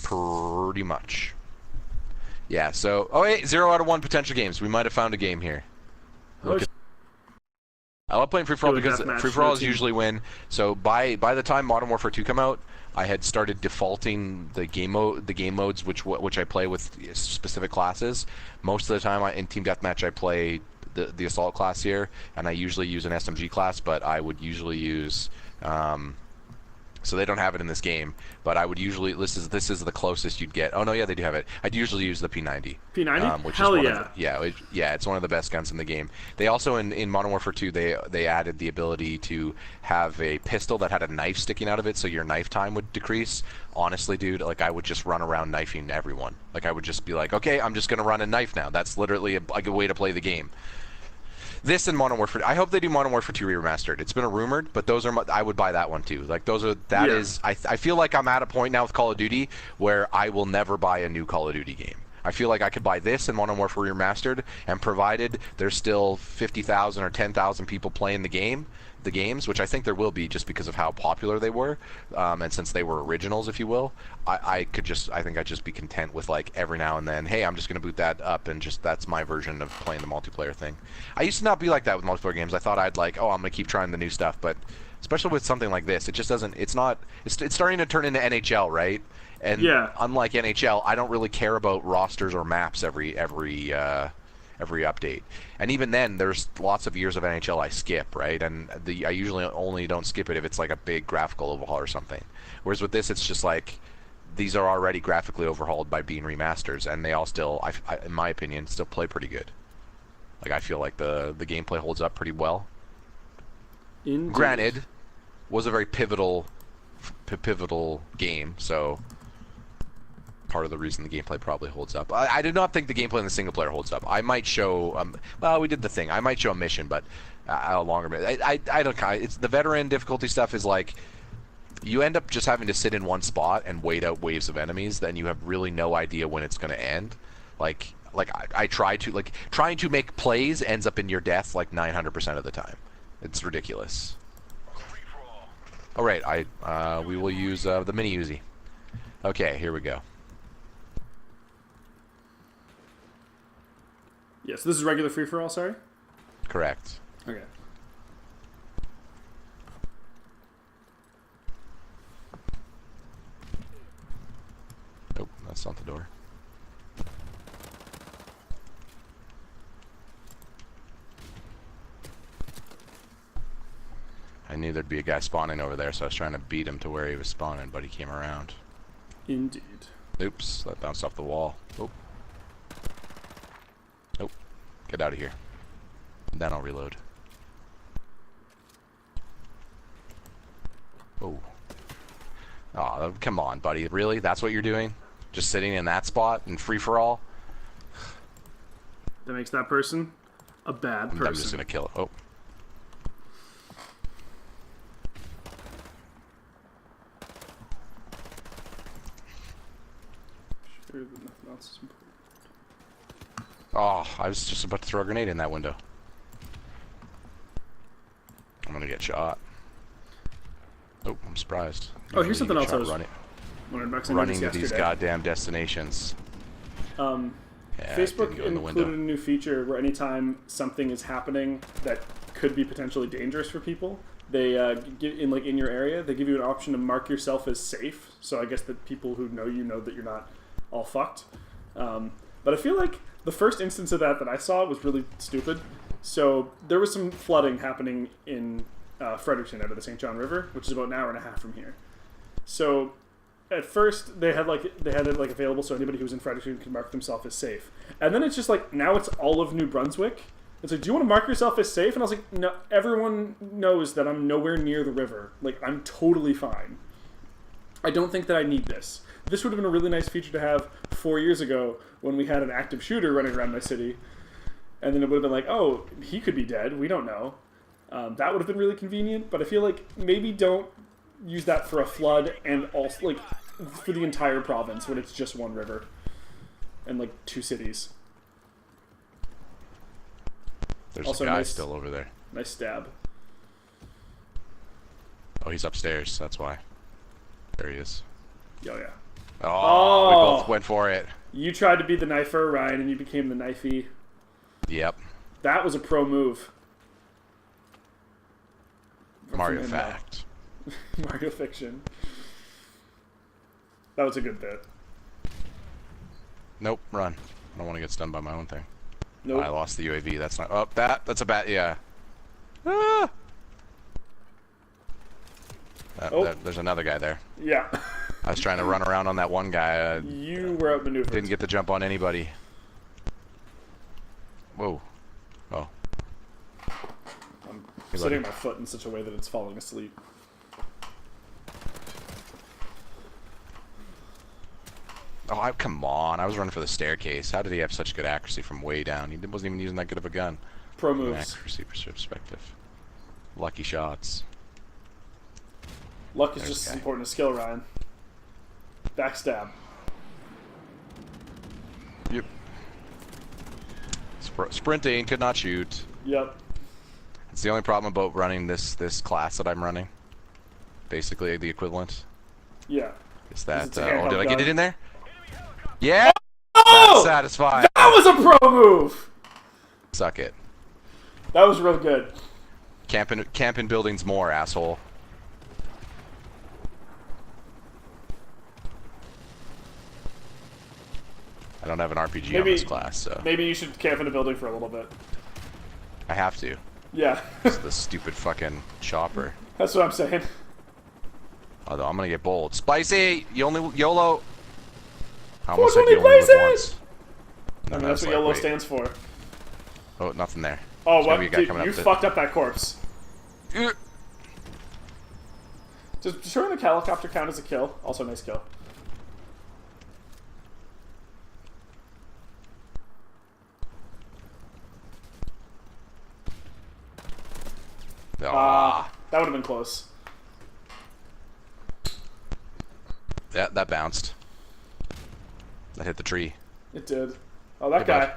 Pretty much. Yeah. So, oh wait, 0 out of 1 potential games. We might have found a game here. Oh, I love playing free for all Do a because deathmatch, free for all no is team. usually win. So by the time Modern Warfare 2 come out, I had started defaulting the game modes which I play with specific classes. Most of the time in team deathmatch I play the assault class here, and I usually use an SMG class, but I would usually use so they don't have it in this game, but I would usually this is the closest you'd get. Oh no, yeah, they do have it. I'd usually use the P90. P90? Which Hell is yeah. It's one of the best guns in the game. They also in Modern Warfare 2 they added the ability to have a pistol that had a knife sticking out of it, so your knife time would decrease. Honestly, dude, like I would just run around knifing everyone. Like I would just be like, okay, I'm just gonna run a knife now. That's literally a good way to play the game. This and Modern Warfare. I hope they do Modern Warfare 2 remastered. It's been rumored, but those are I would buy that one too. Like those are I feel like I'm at a point now with Call of Duty where I will never buy a new Call of Duty game. I feel like I could buy this and Modern Warfare Remastered, and provided there's still 50,000 or 10,000 people playing the games, which I think there will be just because of how popular they were, and since they were originals, if you will, I think I'd just be content with like every now and then, hey, I'm just gonna boot that up and just that's my version of playing the multiplayer thing. I used to not be like that with multiplayer games. I thought I'd like, oh, I'm gonna keep trying the new stuff, but especially with something like this, it just doesn't. It's starting to turn into NHL, right? And unlike NHL, I don't really care about rosters or maps every update. And even then, there's lots of years of NHL I skip, right? And I usually only don't skip it if it's like a big graphical overhaul or something. Whereas with this, it's just like these are already graphically overhauled by being remasters, and they all still, in my opinion, still play pretty good. Like I feel like the gameplay holds up pretty well. Indeed. Granted, was a very pivotal game, so part of the reason the gameplay probably holds up. I do not think the gameplay in the single player holds up. I might show, well, we did the thing. I might show a mission, but a longer. I don't. It's the veteran difficulty stuff is like you end up just having to sit in one spot and wait out waves of enemies. Then you have really no idea when it's going to end. Like I try to trying to make plays ends up in your death like 900% of the time. It's ridiculous. All right, we will use the mini Uzi. Okay, here we go. Yes, this is regular free for all. Sorry. Correct. Okay. Nope, that's not the door. I knew there'd be a guy spawning over there, so I was trying to beat him to where he was spawning, but he came around. Indeed. Oops, that bounced off the wall. Oh. Nope. Get out of here. Then I'll reload. Oh. Oh, come on, buddy. Really? That's what you're doing? Just sitting in that spot and free-for-all? That makes that person a bad person. I'm just gonna kill it. Oh. Sure that nothing else is important. Oh, I was just about to throw a grenade in that window. I'm gonna get shot. Oh, I'm surprised. Oh, here's Usually something you else get I was shot wondering about. 'Cause I running to noticed these yesterday. goddamn destinations. Yeah, it Facebook didn't go in the included window. a new feature where anytime something is happening that could be potentially dangerous for people, they get in your area. They give you an option to mark yourself as safe. So I guess that people who know you know that you're not all fucked. But I feel like the first instance of that I saw was really stupid. So there was some flooding happening in Fredericton out of the St. John River, which is about an hour and a half from here. So at first they had it available so anybody who was in Fredericton could mark themselves as safe. And then it's just like now it's all of New Brunswick. It's like, do you want to mark yourself as safe? And I was like, no, everyone knows that I'm nowhere near the river. Like, I'm totally fine. I don't think that I need this. This would have been a really nice feature to have 4 years ago when we had an active shooter running around my city. And then it would have been like, oh, he could be dead. We don't know. That would have been really convenient. But I feel like maybe don't use that for a flood and also, like, for the entire province when it's just one river and, like, 2 cities. There's Also a guy nice- still over there. Nice stab. Oh, he's upstairs. That's why. There he is. Oh, yeah. Oh, we both went for it. You tried to be the knifer, Ryan, and you became the knifey. Yep. That was a pro move. Mario From Fact. Mario Fiction. That was a good bit. Nope, run. I don't want to get stunned by my own thing. Nope. I lost the UAV. That's not. Oh, that's a bat. Yeah. Ah! There's another guy there. Yeah. I was trying to run around on that one guy. You were outmaneuvered. Didn't get the jump on anybody. Whoa. Oh. I'm Hey, sitting buddy. my foot in such a way that it's falling asleep. Oh, come on. I was running for the staircase. How did he have such good accuracy from way down? He wasn't even using that good of a gun. Pro From an moves. accuracy perspective. Lucky shots. Luck is There's just a as guy. important as skill, Ryan. Backstab. Yep. Sprinting, could not shoot. Yep. It's the only problem about running this class that I'm running. Basically, the equivalent Yeah. is that. it's a Oh, handheld did I get gun. it in there? Yeah. Oh! That's satisfying. That was a pro move! Suck it. That was real good. Camping buildings more, asshole. I don't have an RPG on this class, so Maybe you should camp in a building for a little bit. I have to. Yeah. It's the stupid fucking chopper. That's what I'm saying. Although I'm gonna get bold. Spicy! You only YOLO! I almost said 420 you only live places! once. I mean, No, that's it's what like, YOLO wait. stands for. Oh, nothing there. Oh, There's what? gonna be a guy Dude, coming you up the- fucked up that corpse. Ugh. Does destroying the helicopter count as a kill? Also a nice kill. Ah, That would have been close. that bounced. That hit the tree. It did. Oh, that Hey, guy. bud.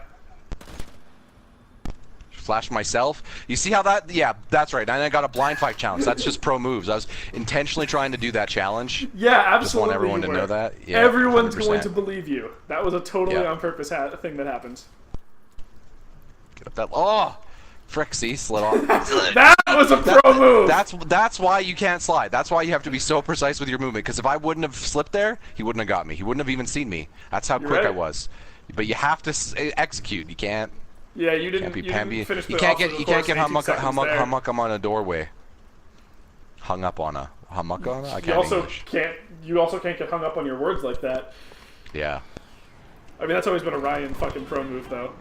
Flashed myself. You see how that? Yeah, that's right. And I got a blind fight challenge. That's just pro moves. I was intentionally trying to do that challenge. Yeah, absolutely. Just want everyone you to were. know that. Yeah, Everyone's 100%. going to believe you. That was a totally Yeah. on purpose thing that happened. Frick, see, slid off. That was a pro move. That's why you can't slide. That's why you have to be so precise with your movement. Because if I wouldn't have slipped there, he wouldn't have got me. He wouldn't have even seen me. That's how quick I was. But you have to execute. You can't. Yeah, you didn't. You finish the can't get hung up on a doorway. Hung up on a hummuck on a. I can't. You also can't get hung up on your words like that. Yeah. I mean, that's always been a Ryan fucking pro move, though.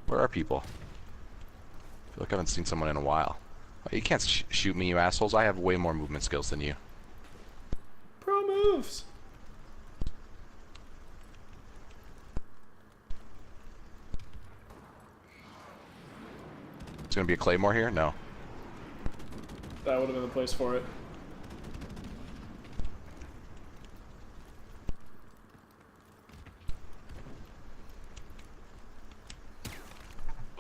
Where are people? I feel like I haven't seen someone in a while. Oh, you can't shoot me, you assholes. I have way more movement skills than you. Pro moves. It's gonna be a claymore here? No. That would have been the place for it.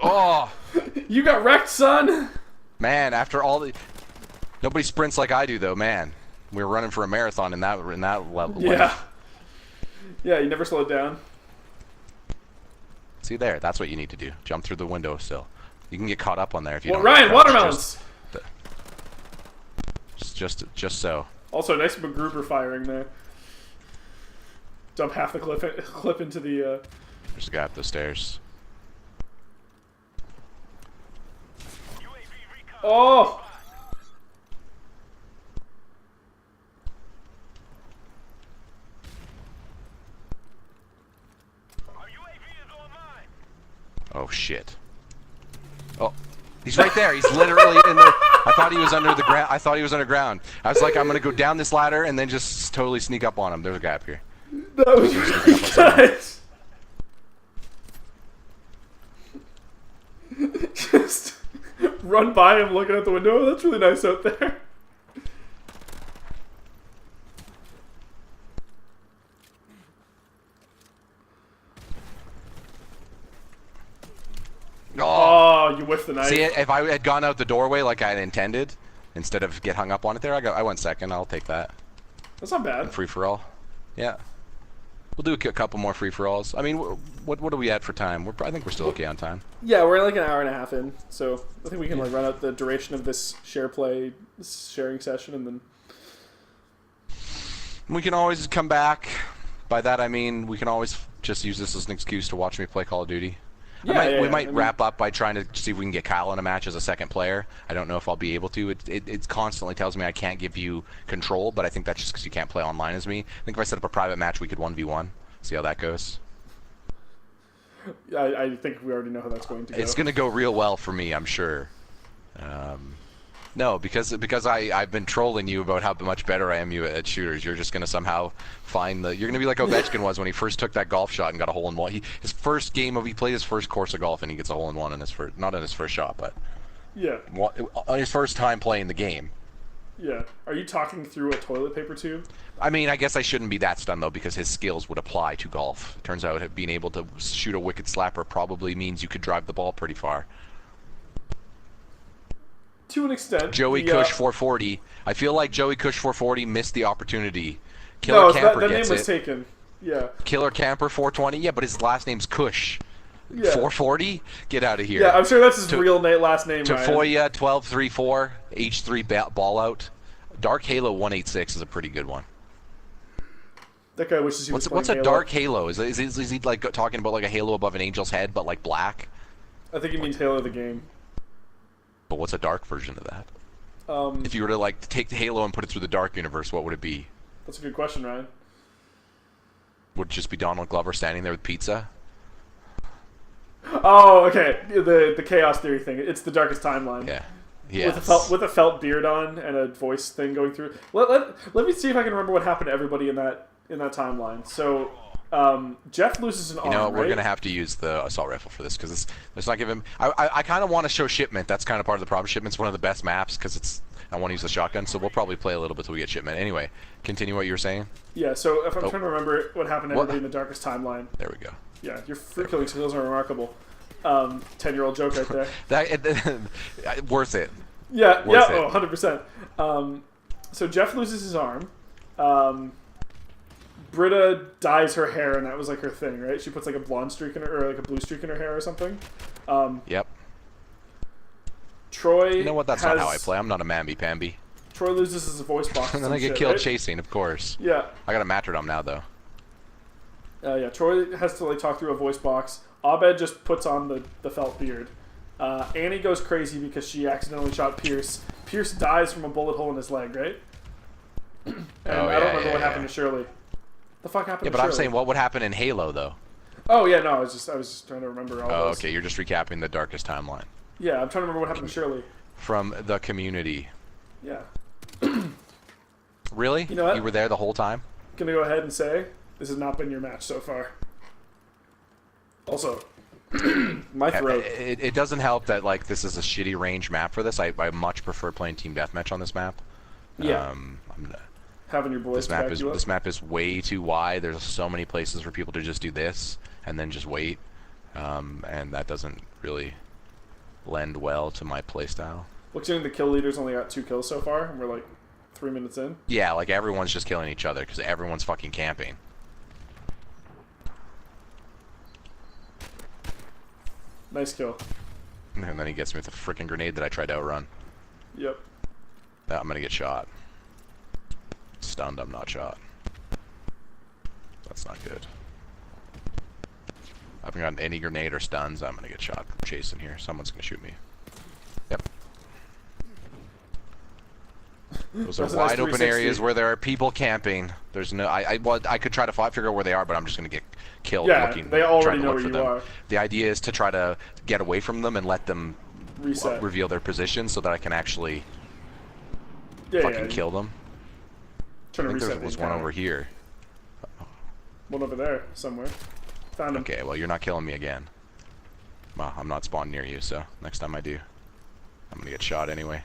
Oh! You got wrecked, son! Man, after all the... Nobody sprints like I do, though, man. We were running for a marathon in that level. Yeah. Yeah, you never slowed down. See there, that's what you need to do. Jump through the window still. You can get caught up on there if you don't... Ryan, watermelons! Just so. Also, nice MacGruber firing there. Dump half the clip into the... There's a guy up the stairs. Oh! Oh shit. Oh, he's right there. He's literally in the... I thought he was under the ground. I thought he was underground. I was like, I'm gonna go down this ladder and then just totally sneak up on him. There's a guy up here. That was really nice. Just run by him looking out the window. Oh, that's really nice out there. Oh, you whiffed the knife. See, if I had gone out the doorway like I had intended, instead of get hung up on it there, I went second. I'll take that. That's not bad. Free for all. Yeah. We'll do a couple more free for alls. I mean, what are we at for time? I think we're still okay on time. Yeah, we're like an hour and a half in, so I think we can like run out the duration of this sharing session, and then we can always come back. By that I mean we can always just use this as an excuse to watch me play Call of Duty. Yeah, we might wrap up by trying to see if we can get Kyle in a match as a second player. I don't know if I'll be able to. It constantly tells me I can't give you control, but I think that's just because you can't play online as me. I think if I set up a private match, we could 1v1. See how that goes. I think we already know how that's going to go. It's going to go real well for me, I'm sure. No, because I've been trolling you about how much better I am at shooters. You're just going to somehow find the... You're going to be like Ovechkin was when he first took that golf shot and got a hole-in-one. He played his first course of golf and he gets a hole-in-one in his first... Not in his first shot, but... Yeah. On his first time playing the game. Yeah. Are you talking through a toilet paper tube? I mean, I guess I shouldn't be that stunned, though, because his skills would apply to golf. Turns out being able to shoot a wicked slapper probably means you could drive the ball pretty far. To an extent. Joey Cush 440. I feel like Joey Cush 440 missed the opportunity. Killer Camper that gets name was it. taken. Yeah. Killer Camper 420. Yeah, but his last name's Cush. Yeah. 440? Get out of here. Yeah, I'm sure that's his real last name, Tafoya 1234. H3 ball out. Dark Halo 186 is a pretty good one. That guy wishes he was What's a Halo. Dark Halo? Is he like talking about like a halo above an angel's head, but like black? I think he means Halo the game. But what's a dark version of that? If you were to like take the Halo and put it through the dark universe, what would it be? That's a good question, Ryan. Would it just be Donald Glover standing there with pizza? Oh, okay. The chaos theory thing. It's the darkest timeline. Yeah. Yes. With a felt beard on and a voice thing going through. Let me see if I can remember what happened to everybody in that timeline. So, Jeff loses an arm. You know, we're right? gonna have to use the assault rifle for this because it's not giving. I kind of want to show Shipment. That's kind of part of the problem. Shipment's one of the best maps because I want to use the shotgun. So we'll probably play a little bit till we get Shipment. Anyway, continue what you were saying. Yeah. So if I'm trying to remember what happened to everybody in the darkest timeline. There we go. Yeah, your fruit killing skills are remarkable. 10-year-old joke right there. Worth it. Yeah, Worth yeah, 100%. So Jeff loses his arm. Britta dyes her hair, and that was like her thing, right? She puts like a blonde streak in her, or like a blue streak in her hair or something. Yep. Troy. You know what? That's not how I play. I'm not a mamby-pamby. Troy loses his voice box. And then I get killed chasing, of course. Yeah. I got a Matrodome now, though. Yeah, Troy has to like talk through a voice box. Abed just puts on the felt beard. Annie goes crazy because she accidentally shot Pierce. Pierce dies from a bullet hole in his leg, right? And I don't remember what happened to Shirley. The fuck happened to Shirley? Yeah, but I'm saying what would happen in Halo, though? Oh, yeah, no, I was just trying to remember all those. Okay, you're just recapping the darkest timeline. Yeah, I'm trying to remember what happened to Shirley. From the community. Yeah. Really? You know what? You were there the whole time? Gonna go ahead and say, this has not been your match so far. Also, my throat. It doesn't help that like this is a shitty range map for this. I much prefer playing team deathmatch on this map. Yeah. Having your boys this map is way too wide. There's so many places for people to just do this and then just wait, and that doesn't really lend well to my playstyle. Considering the kill leaders only got 2 kills so far, and we're like 3 minutes in. Yeah, like everyone's just killing each other because everyone's fucking camping. Nice kill. And then he gets me with a freaking grenade that I tried to outrun. Yep. I'm gonna get shot. Stunned, I'm not shot. That's not good. I haven't gotten any grenade or stuns. I'm gonna get shot from chasing here. Someone's gonna shoot me. Yep. Those are wide open areas where there are people camping. There's no. I could try to figure out where they are, but I'm just gonna get killed. Yeah, looking, they already trying to know look where for you them. are. The idea is to try to get away from them and let them reveal their position so that I can actually fucking kill them. I think there was one over here. One over there somewhere. Found him. Okay, well you're not killing me again. Well, I'm not spawned near you, so next time I do, I'm gonna get shot anyway.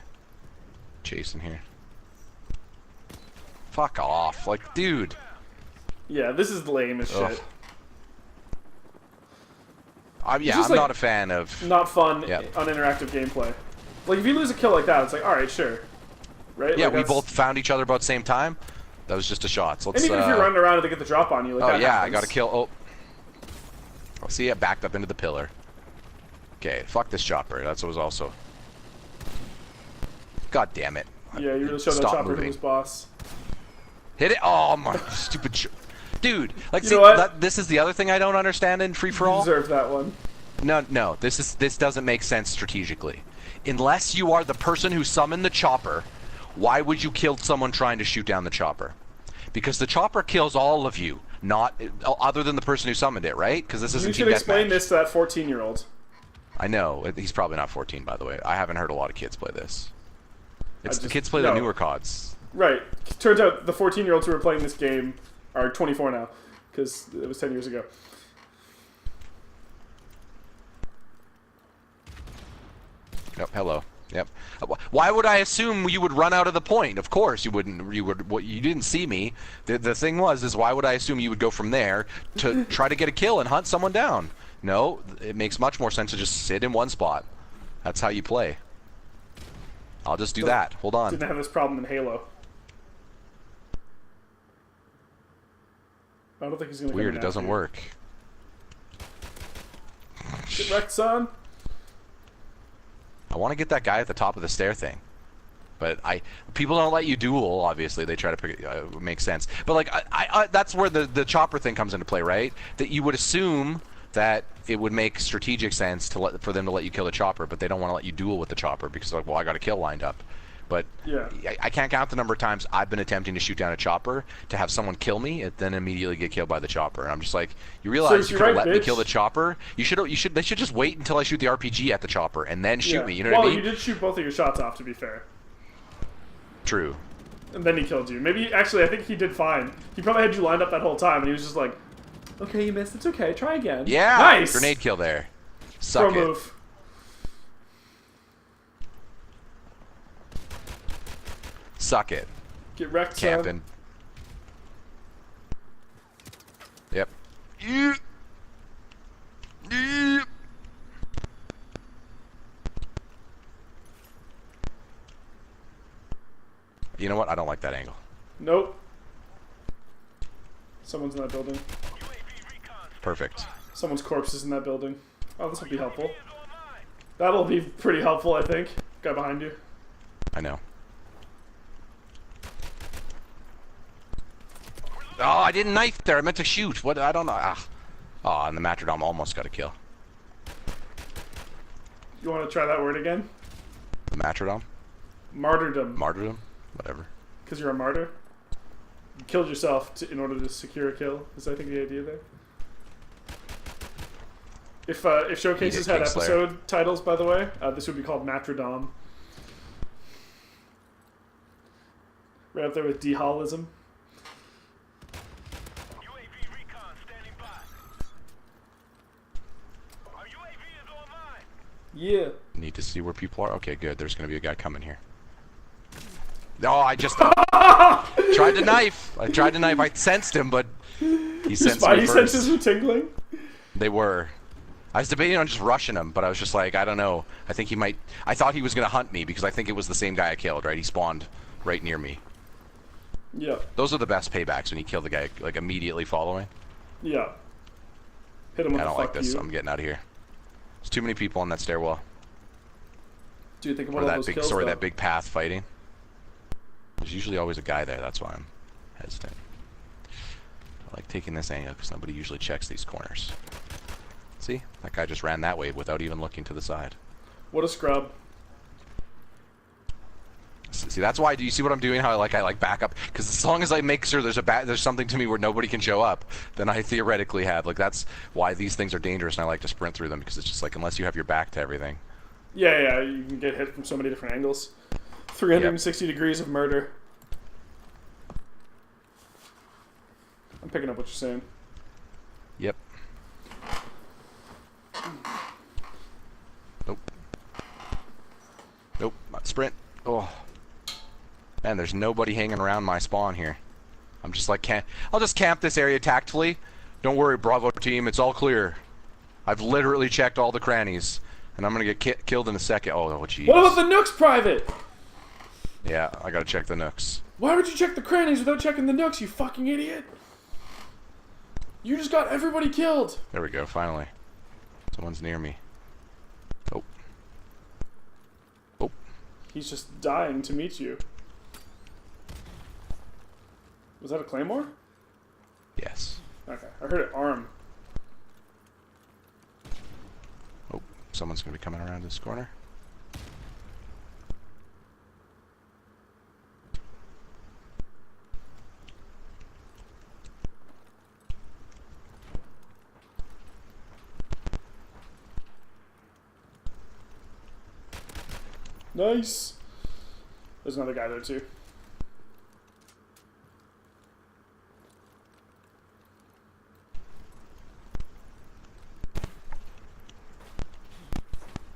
Chasing here. Fuck off, like, dude. Yeah, this is lame as shit. I'm not a fan of... Not fun, uninteractive gameplay. Like, if you lose a kill like that, it's like, alright, sure. Right? Yeah, like, we both found each other about the same time. That was just a shot. So let's, and even if you're running around and they get the drop on you, like that happens. I got to kill... Oh, see, I backed up into the pillar. Okay, fuck this chopper. That was also... God damn it. Yeah, you really showed that chopper who was boss. Hit it! Oh, my stupid... Dude, like, see, this is the other thing I don't understand in free-for-all. You deserve that one. No, this doesn't make sense strategically. Unless you are the person who summoned the chopper, why would you kill someone trying to shoot down the chopper? Because the chopper kills all of you, not other than the person who summoned it, right? Because this isn't team deathmatch. You should explain this to that 14-year-old. I know. He's probably not 14, by the way. I haven't heard a lot of kids play this. The kids play the newer CODs. Right. Turns out the 14-year-olds who are playing this game are 24 now, because it was 10 years ago. Yep. Hello. Yep. Why would I assume you would run out of the point? Of course you wouldn't. You didn't see me. The thing is why would I assume you would go from there to try to get a kill and hunt someone down? No, it makes much more sense to just sit in one spot. That's how you play. I'll just do that. Hold on. Didn't have this problem in Halo. I don't think he's gonna. Weird. It doesn't work. Get wrecked, son. I want to get that guy at the top of the stair thing, but people don't let you duel. Obviously, they try to pick it makes sense. But like, that's where the chopper thing comes into play, right? That you would assume that it would make strategic sense for them to let you kill the chopper, but they don't want to let you duel with the chopper because like, well, I got a kill lined up. But yeah. I can't count the number of times I've been attempting to shoot down a chopper to have someone kill me and then immediately get killed by the chopper. And I'm just like, you realize you could let me kill the chopper? They should just wait until I shoot the RPG at the chopper and then shoot me. You know what I mean? Well, you did shoot both of your shots off, to be fair. True. And then he killed you. Maybe, actually, I think he did fine. He probably had you lined up that whole time, and he was just like, okay, you missed. It's okay. Try again. Yeah. Nice. Grenade kill there. Suck Pro it. move. Suck it. Get wrecked, camping. Yep. You know what? I don't like that angle. Nope. Someone's in that building. Perfect. Someone's corpse is in that building. Oh, this will be helpful. That'll be pretty helpful, I think. Guy behind you. I know. Oh, I didn't knife there. I meant to shoot. What? I don't know. Ah. Oh, and the Matrodome almost got a kill. You want to try that word again? The Matrodome? Martyrdom. Martyrdom? Whatever. Because you're a martyr? You killed yourself in order to secure a kill, is I think the idea there. If Showcases had episode titles, by the way, this would be called Matrodome. Right up there with D-Hallism. Yeah. Need to see where people are. Okay, good. There's going to be a guy coming here. Oh, I just tried to knife. I tried to knife. I sensed him, but he sensed me Spidey first. senses were tingling? They were. I was debating on just rushing him, but I was just like, I don't know. I think he might... I thought he was going to hunt me because I think it was the same guy I killed, right? He spawned right near me. Yeah. Those are the best paybacks when you kill the guy, like, immediately following. Yeah. Hit him with I the don't fuck like this. you. I'm getting out of here. There's too many people on that stairwell. Do you think Or one of that those big, kills, sorry, though? that big path fighting. There's usually always a guy there. That's why I'm hesitant. I like taking this angle because nobody usually checks these corners. See? That guy just ran that way without even looking to the side. What a scrub. See, that's why. Do you see what I'm doing? How I like back up? Because as long as I make sure there's something to me where nobody can show up, then I theoretically have. Like, that's why these things are dangerous, and I like to sprint through them because it's just like unless you have your back to everything. Yeah, you can get hit from so many different angles. 360 degrees of murder. I'm picking up what you're saying. Yep. Nope. Nope. Sprint. Oh. Man, there's nobody hanging around my spawn here. I'm just like, I'll just camp this area tactfully. Don't worry, Bravo team. It's all clear. I've literally checked all the crannies. And I'm going to get killed in a second. Oh, jeez. What about the nooks private? Yeah, I got to check the nooks. Why would you check the crannies without checking the nooks, you fucking idiot? You just got everybody killed. There we go, finally. Someone's near me. Oh. Oh. He's just dying to meet you. Was that a claymore? Yes. Okay, I heard it arm. Oh, someone's going to be coming around this corner. Nice. There's another guy there too.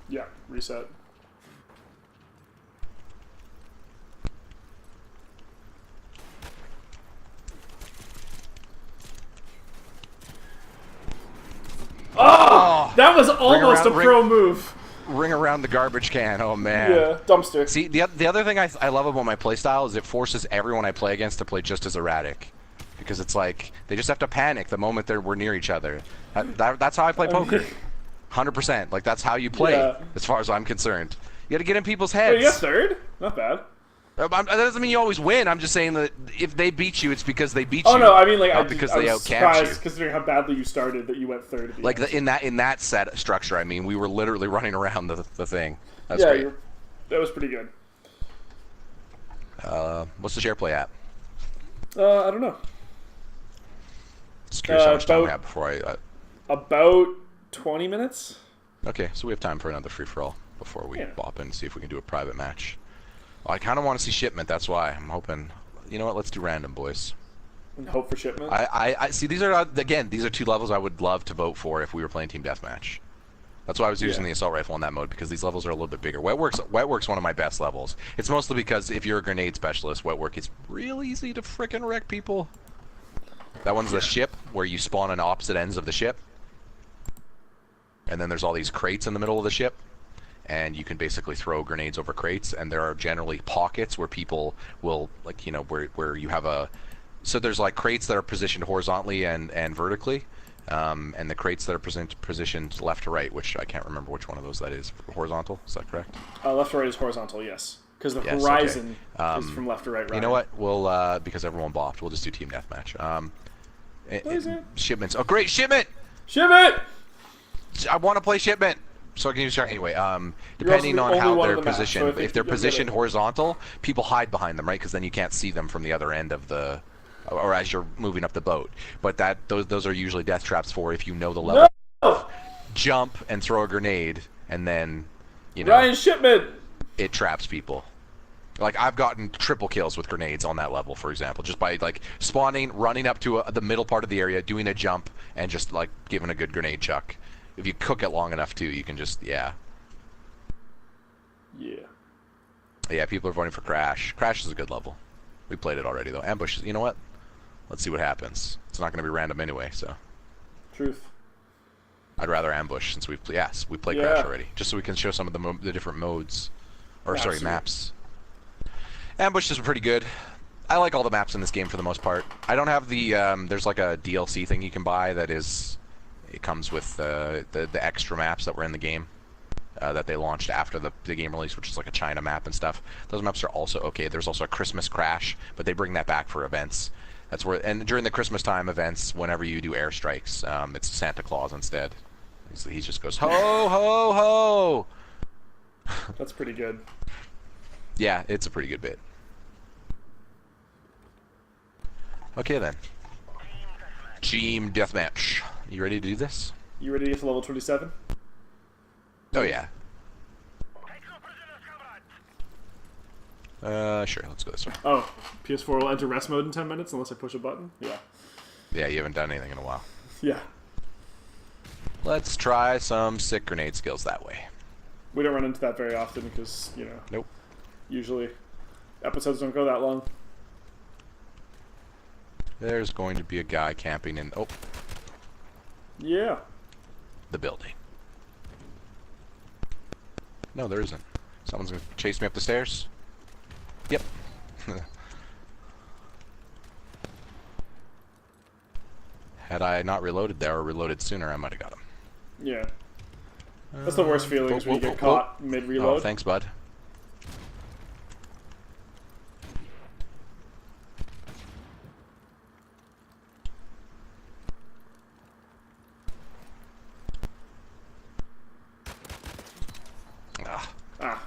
Yeah, reset. Oh! That was almost a pro move. Ring around the garbage can. Oh, man. Yeah, dumpster. See, the other thing I love about my playstyle is it forces everyone I play against to play just as erratic. Because it's like, they just have to panic the moment we're near each other. That's how I play poker. 100%. Like, that's how you play, as far as I'm concerned. You gotta get in people's heads. Wait, you got third? Not bad. That doesn't mean you always win. I'm just saying that if they beat you, it's because they beat you. Oh no, I mean like not because they was outcamped surprised you. considering how badly you started that you went third. At the Like end. in that set structure, I mean, we were literally running around the thing. That's yeah, great. that was pretty good. What's the share play at? I don't know. Just curious how much time we have before I. About 20 minutes. Okay, so we have time for another free for all before we Yeah. bop in and see if we can do a private match. Well, I kind of want to see shipment. That's why I'm hoping. You know what? Let's do random, boys. And hope for shipment. I see. These are these are two levels I would love to vote for if we were playing team deathmatch. That's why I was using the assault rifle in that mode, because these levels are a little bit bigger. Wetwork's one of my best levels. It's mostly because if you're a grenade specialist, Wetwork is real easy to frickin' wreck people. That one's the ship where you spawn on opposite ends of the ship, and then there's all these crates in the middle of the ship. And you can basically throw grenades over crates, and there are generally pockets where people will, like, you know, where you have a So there's like crates that are positioned horizontally and vertically, and the crates that are positioned left to right, which I can't remember which one of those that is. Horizontal, is that correct? Left to right is horizontal, yes. Because the Yes, horizon okay. is from left to right. You know what? We'll because everyone bopped, we'll just do team deathmatch. What is it? Shipments. Oh, great shipment! Shipment! I want to play shipment. So I can use start anyway. Depending the on only how one they're on the map, so I positioned, think if they're you'll get positioned it. horizontal, people hide behind them, right? Because then you can't see them from the other end of the, or as you're moving up the boat. But those are usually death traps for if you know the level. No! Jump and throw a grenade, and then, you know, Ryan Shipment! it traps people. Like I've gotten triple kills with grenades on that level, for example, just by like spawning, running up to the middle part of the area, doing a jump, and just like giving a good grenade chuck. If you cook it long enough too, you can just Yeah. Yeah, people are voting for Crash. Crash is a good level. We played it already though. Ambush, you know what? Let's see what happens. It's not going to be random anyway, so. Truth. I'd rather Ambush since we played Crash already, just so we can show some of the different modes, or sorry, maps. Ambush is pretty good. I like all the maps in this game for the most part. I don't have the there's like a DLC thing you can buy that is, it comes with the extra maps that were in the game. That they launched after the game release, which is like a China map and stuff. Those maps are also okay. There's also a Christmas Crash, but they bring that back for events. That's where, and during the Christmas time events, whenever you do airstrikes, it's Santa Claus instead. He just goes ho ho ho. That's pretty good. Yeah, it's a pretty good bit. Okay then. Team deathmatch. You ready to do this? You ready to get to level 27? Oh yeah. Sure, let's go this way. Oh, PS4 will enter rest mode in 10 minutes unless I push a button? Yeah. Yeah, you haven't done anything in a while. Yeah. Let's try some sick grenade skills that way. We don't run into that very often because, you know, Nope. usually episodes don't go that long. There's going to be a guy camping in Yeah. the building. No, there isn't. Someone's gonna chase me up the stairs. Yep. Had I not reloaded there or reloaded sooner, I might have got him. Yeah. That's the worst feeling is when you get caught mid-reload. Oh, thanks, bud. Ah.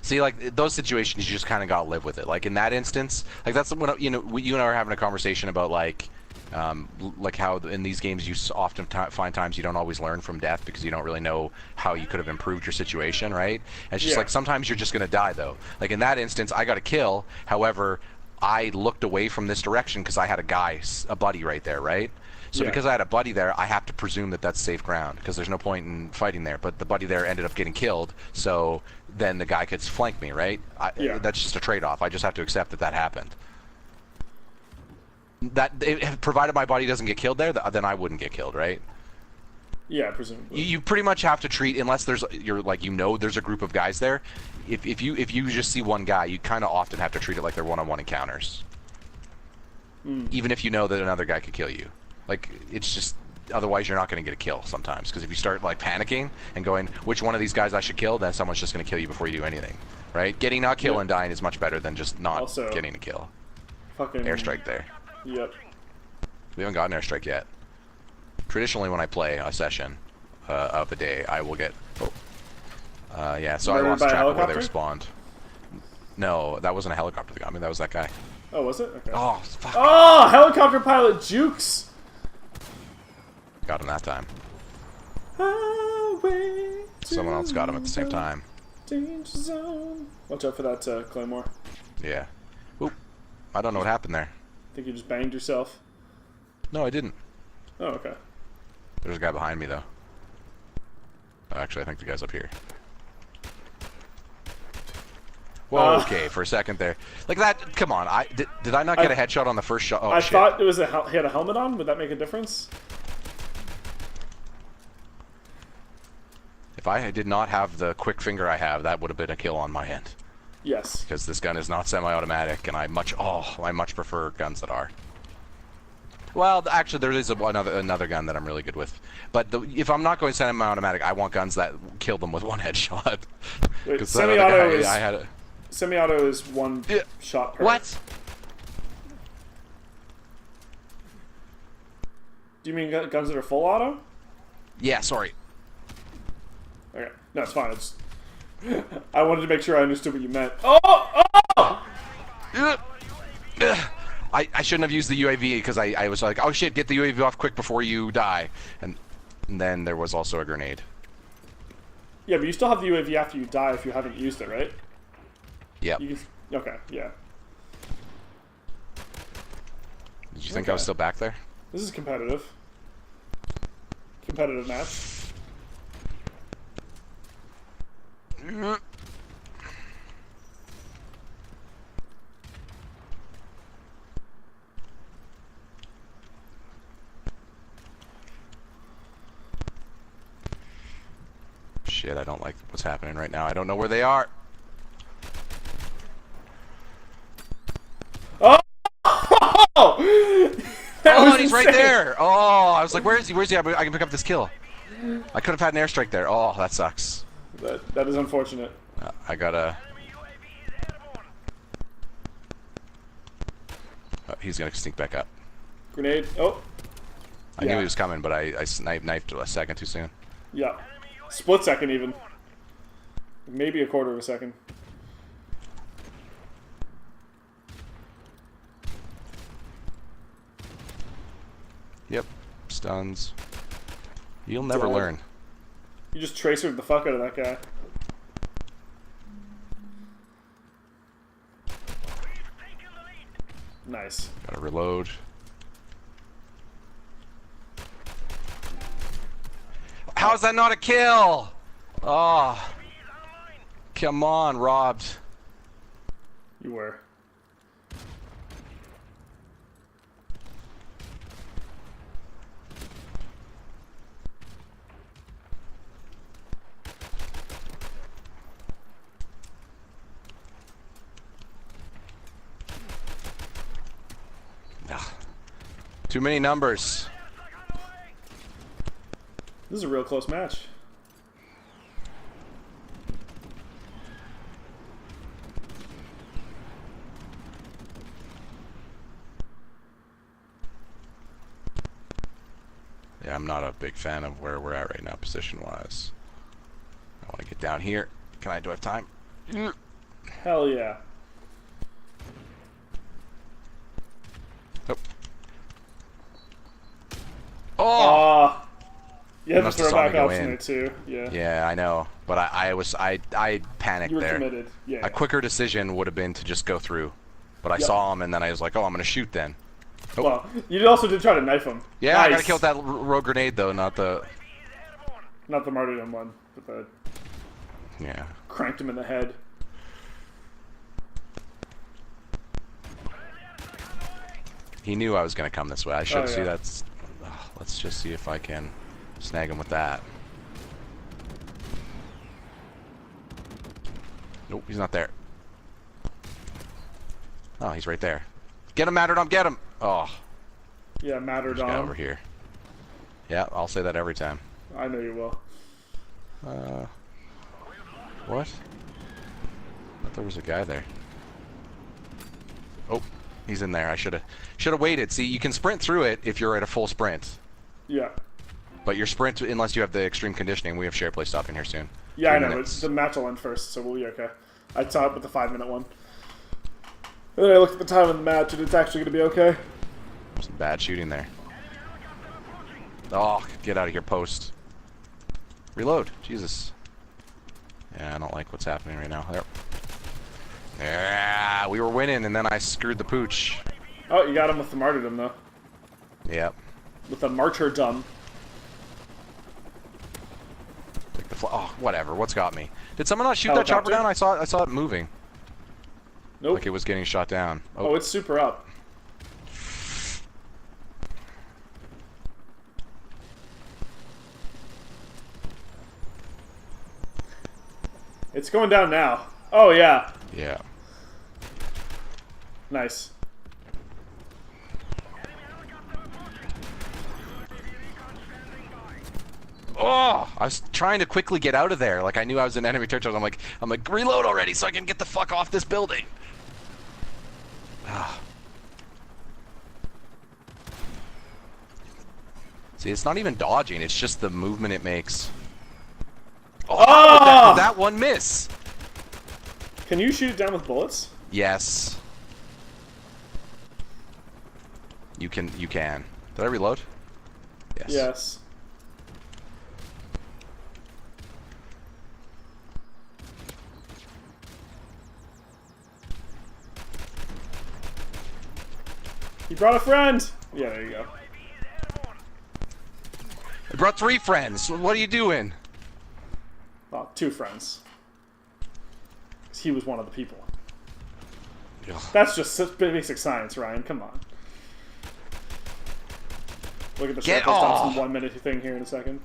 See, like, those situations, you just kind of gotta live with it. Like, in that instance, like, that's when, you know, you and I were having a conversation about, like how in these games you often find times you don't always learn from death because you don't really know how you could have improved your situation, right? And it's just like, sometimes you're just gonna die, though. Like, in that instance, I got a kill, however, I looked away from this direction because I had a buddy right there, right? So because I had a buddy there, I have to presume that that's safe ground because there's no point in fighting there. But the buddy there ended up getting killed, so then the guy could flank me, right? That's just a trade-off. I just have to accept that happened. Provided my buddy doesn't get killed there, then I wouldn't get killed, right? Yeah, presumably. You pretty much have to treat, unless there's there's a group of guys there. If you just see one guy, you kind of often have to treat it like they're one-on-one encounters, even if you know that another guy could kill you. Like, it's just, otherwise you're not going to get a kill sometimes, because if you start like panicking and going, which one of these guys I should kill, then someone's just going to kill you before you do anything, right? Getting a kill and dying is much better than just not getting a kill. Fucking airstrike there. Yep. We haven't gotten airstrike yet. Traditionally, when I play a session of a day, I will get. Yeah. So I lost track of where they spawned. No, that wasn't a helicopter that got me. That was that guy. Oh, was it? Okay. Oh, fuck. Oh, helicopter pilot Jukes. Got him that time. Highway Someone else got him at the same time. Danger zone. Watch out for that claymore. Yeah. Oop. I don't know what happened there. I think you just banged yourself. No, I didn't. Oh, okay. There's a guy behind me, though. Oh, actually, I think the guy's up here. Whoa, okay, for a second there. Like that, come on. Did I not get a headshot on the first shot? Oh, I shit. thought it was he had a helmet on. Would that make a difference? If I did not have the quick finger I have, that would have been a kill on my end. Yes. because this gun is not semi-automatic, and I much prefer guns that are. Well, actually, there is another gun that I'm really good with. But if I'm not going semi-automatic, I want guns that kill them with one headshot. Wait, semi-auto is I had a, semi-auto is one shot per. what? Do you mean guns that are full auto? Yeah, sorry. Okay, no, it's fine. It's I wanted to make sure I understood what you meant. Oh! Ugh. I shouldn't have used the UAV because I was like, oh shit, get the UAV off quick before you die. And then there was also a grenade. Yeah, but you still have the UAV after you die if you haven't used it, right? Yep. Okay, yeah. Did you think I was still back there? This is competitive. Competitive match. Shit, I don't like what's happening right now. I don't know where they are. Oh! Oh, he's right there! Oh, I was like, where is he? Where's he? I can pick up this kill. I could have had an airstrike there. Oh, that sucks. That is unfortunate. I gotta... Oh, he's gonna sneak back up. Grenade. Oh. I knew he was coming, but I knifed a second too soon. Yeah. Split second even. Maybe a quarter of a second. Yep. Stuns. You'll never Dead. learn. You just tracered the fuck out of that guy. Nice. Gotta reload. How's that not a kill? Oh. Come on, robbed. You were. Ugh. Too many numbers. This is a real close match. Yeah, I'm not a big fan of where we're at right now, position-wise. I want to get down here. Do I have time? Hell yeah. Oh. Oh! You had to Must throw have saw me back go option in. there too. Yeah. Yeah, I know. But I panicked You were there. committed. Yeah. A quicker decision would have been to just go through. But I Yep. saw him, and then I was like, oh, I'm going to shoot then. Oh. Well, you also did try to knife him. Yeah, Nice. I got to kill with that rogue grenade, though, not the... Not the martyrdom one, but the Yeah. cranked him in the head. He knew I was going to come this way. I should Oh, see yeah. that's... let's just see if I can snag him with that. Nope, he's not there. Oh, he's right there. Get him, Matterdom, get him! Oh, Yeah, there's a guy martyrdom. over here. Yeah, I'll say that every time. I know you will. What? I thought there was a guy there. Oh, he's in there. I should have waited. See, you can sprint through it if you're at a full sprint. Yeah. But your sprint, unless you have the extreme conditioning, we have share play stopping here soon. Yeah, I 3 know. minutes. But the match will end first, so we'll be okay. I saw it with the 5-minute one. And then I looked at the time of the match, and it's actually going to be okay. Some bad shooting there. Oh, get out of here, post. Reload. Jesus. Yeah, I don't like what's happening right now. There. Yeah, we were winning, and then I screwed the pooch. Oh, you got him with the martyrdom, though. Yep. With the martyrdom. Like the oh, whatever. What's got me? Did someone not shoot that chopper Helicopter? down? I saw it moving. Nope. Like it was getting shot down. Oh, it's super up. It's going down now. Oh, yeah. Yeah. Nice. Oh, I was trying to quickly get out of there. Like I knew I was in enemy territory. I'm like, reload already so I can get the fuck off this building. Ah. See, it's not even dodging. It's just the movement it makes. Oh, how did that one miss? Can you shoot it down with bullets? Yes. You can. Did I reload? Yes. Yes. You brought a friend! Yeah, there you go. I brought 3 friends. What are you doing? Well, 2 friends. 'Cause he was one of the people. Ugh. That's just such basic science, Ryan. Come on. Look at the Get Circle off! Thompson 1 minute thing here in a second.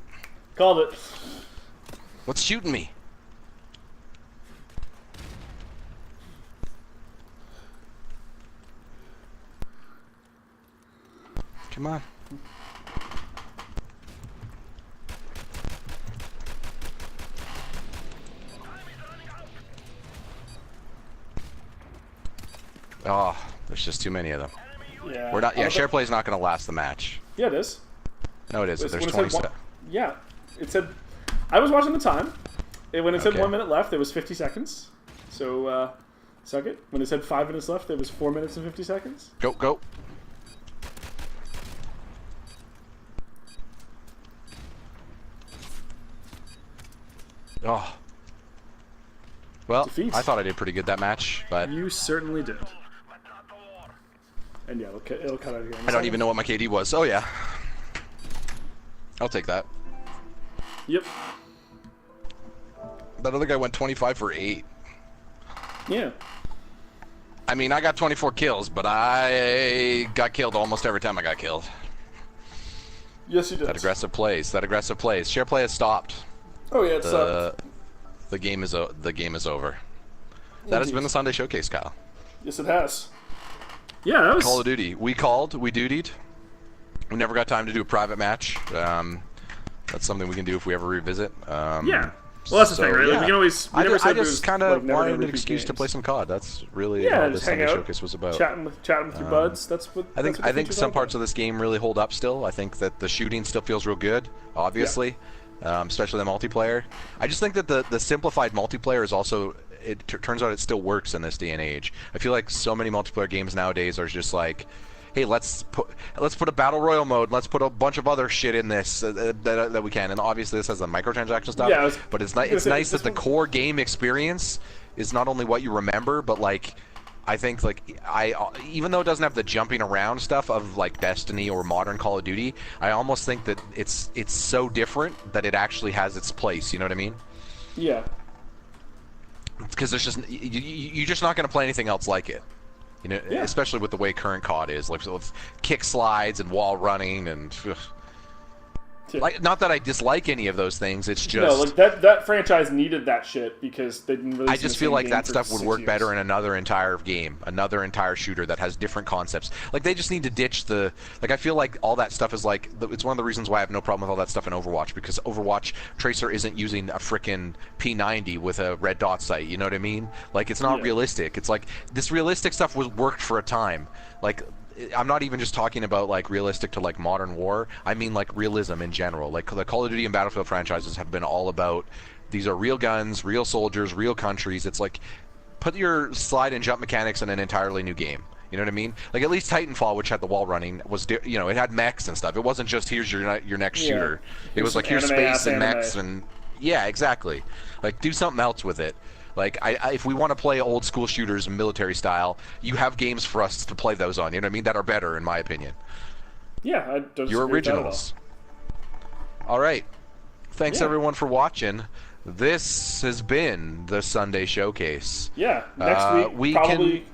Called it. What's shooting me? Come on. Oh, there's just too many of them. Yeah. We're not. Yeah, share play is not going to last the match. Yeah, it is. No, it isn't. When There's it 20. said yeah, it said. I was watching the time. When it said Okay. 1 minute left, there was 50 seconds. So, suck it. When it said 5 minutes left, there was 4 minutes and 50 seconds. Go, go. Oh. Well, Defeat. I thought I did pretty good that match, but You certainly did. And yeah, it'll cut out here. I don't even know what my KD was. Oh yeah. I'll take that. Yep. That other guy went 25 for 8. Yeah. I mean, I got 24 kills, but I got killed almost every time I got killed. Yes, you did. That aggressive plays. Share play has stopped. Oh yeah, it's The game is over. That has been the Sunday Showcase, Kyle. Yes, it has. Yeah, that was. Call of Duty. We dutied. We never got time to do a private match. That's something we can do if we ever revisit. Yeah. Well, that's the thing, right? Like, we can always. We never said I it was, just kind of like, never wanted gonna an repeat excuse to games. play some COD. That's really Yeah, how the just hang Sunday out, Showcase was about. chatting with your buds. That's what. I think some parts of this game really hold up still. I think that the shooting still feels real good, obviously, especially the multiplayer. I just think that the simplified multiplayer is also. It turns out it still works in this day and age. I feel like so many multiplayer games nowadays are just like, hey, let's put a battle royale mode. Let's put a bunch of other shit in this that we can. And obviously this has the microtransaction stuff. Yeah, but it's nice that the core game experience is not only what you remember, but like. I think even though it doesn't have the jumping around stuff of like Destiny or modern Call of Duty, I almost think that it's so different that it actually has its place. You know what I mean? Yeah. Because there's just you're just not going to play anything else like it. You know, Yeah. especially with the way current COD is, like with kick slides and wall running and. Yeah. Like, not that I dislike any of those things. It's just No, like that franchise needed that shit because they didn't really. I just feel like that stuff would work better in another entire game, another entire shooter that has different concepts. Like they just need to ditch the. Like I feel like all that stuff is like it's one of the reasons why I have no problem with all that stuff in Overwatch, because Overwatch Tracer isn't using a frickin' P90 with a red dot sight. You know what I mean? Like it's not realistic. It's like this realistic stuff was worked for a time. Like. I'm not even just talking about like realistic to like modern war. I mean like realism in general. Like the Call of Duty and Battlefield franchises have been all about these are real guns, real soldiers, real countries. It's like put your slide and jump mechanics in an entirely new game. You know what I mean? Like at least Titanfall, which had the wall running, was it had mechs and stuff. It wasn't just here's your next shooter. It was like here's space and mechs and yeah, exactly. Like do something else with it. Like, if we want to play old school shooters military style, you have games for us to play those on. You know what I mean? That are better, in my opinion. Yeah, I don't. Your disagree with that at all. originals. All right. Thanks everyone for watching. This has been the Sunday Showcase. Yeah, next week probably.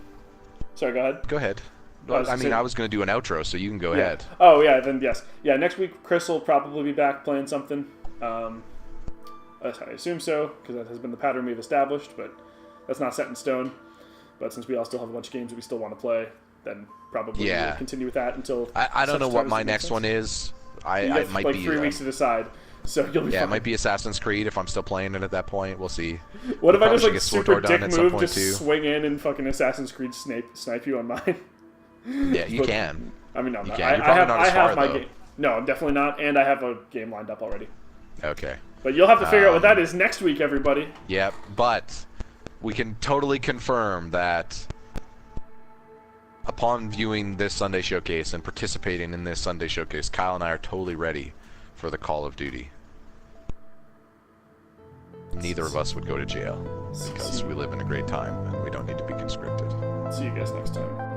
Sorry, go ahead. Go ahead. I I was going to do an outro, so you can go ahead. Oh yeah, then yes. Yeah, next week Chris will probably be back playing something. I assume so, because that has been the pattern we've established, but That's not set in stone. But since we all still have a bunch of games that we still want to play, then probably we'll continue with that until. I don't know such what time my as it next makes one sense. is. I You might have be 3 weeks to decide. So you'll be Yeah, fine. it might be Assassin's Creed if I'm still playing it at that point. We'll see. What if I Probably just should like get super SWTOR done dick at some move, point, just too. swing in and fucking Assassin's Creed snipe you on mine? Yeah, you But- can. I mean, no, I'm You not. can. You're I probably have, not I as have far, my though. game. No, I'm definitely not, and I have a game lined up already. Okay. But you'll have to figure out what that is next week, everybody. Yep, but we can totally confirm that upon viewing this Sunday Showcase and participating in this Sunday Showcase, Kyle and I are totally ready for the Call of Duty. Neither of us would go to jail because we live in a great time and we don't need to be conscripted. See you guys next time.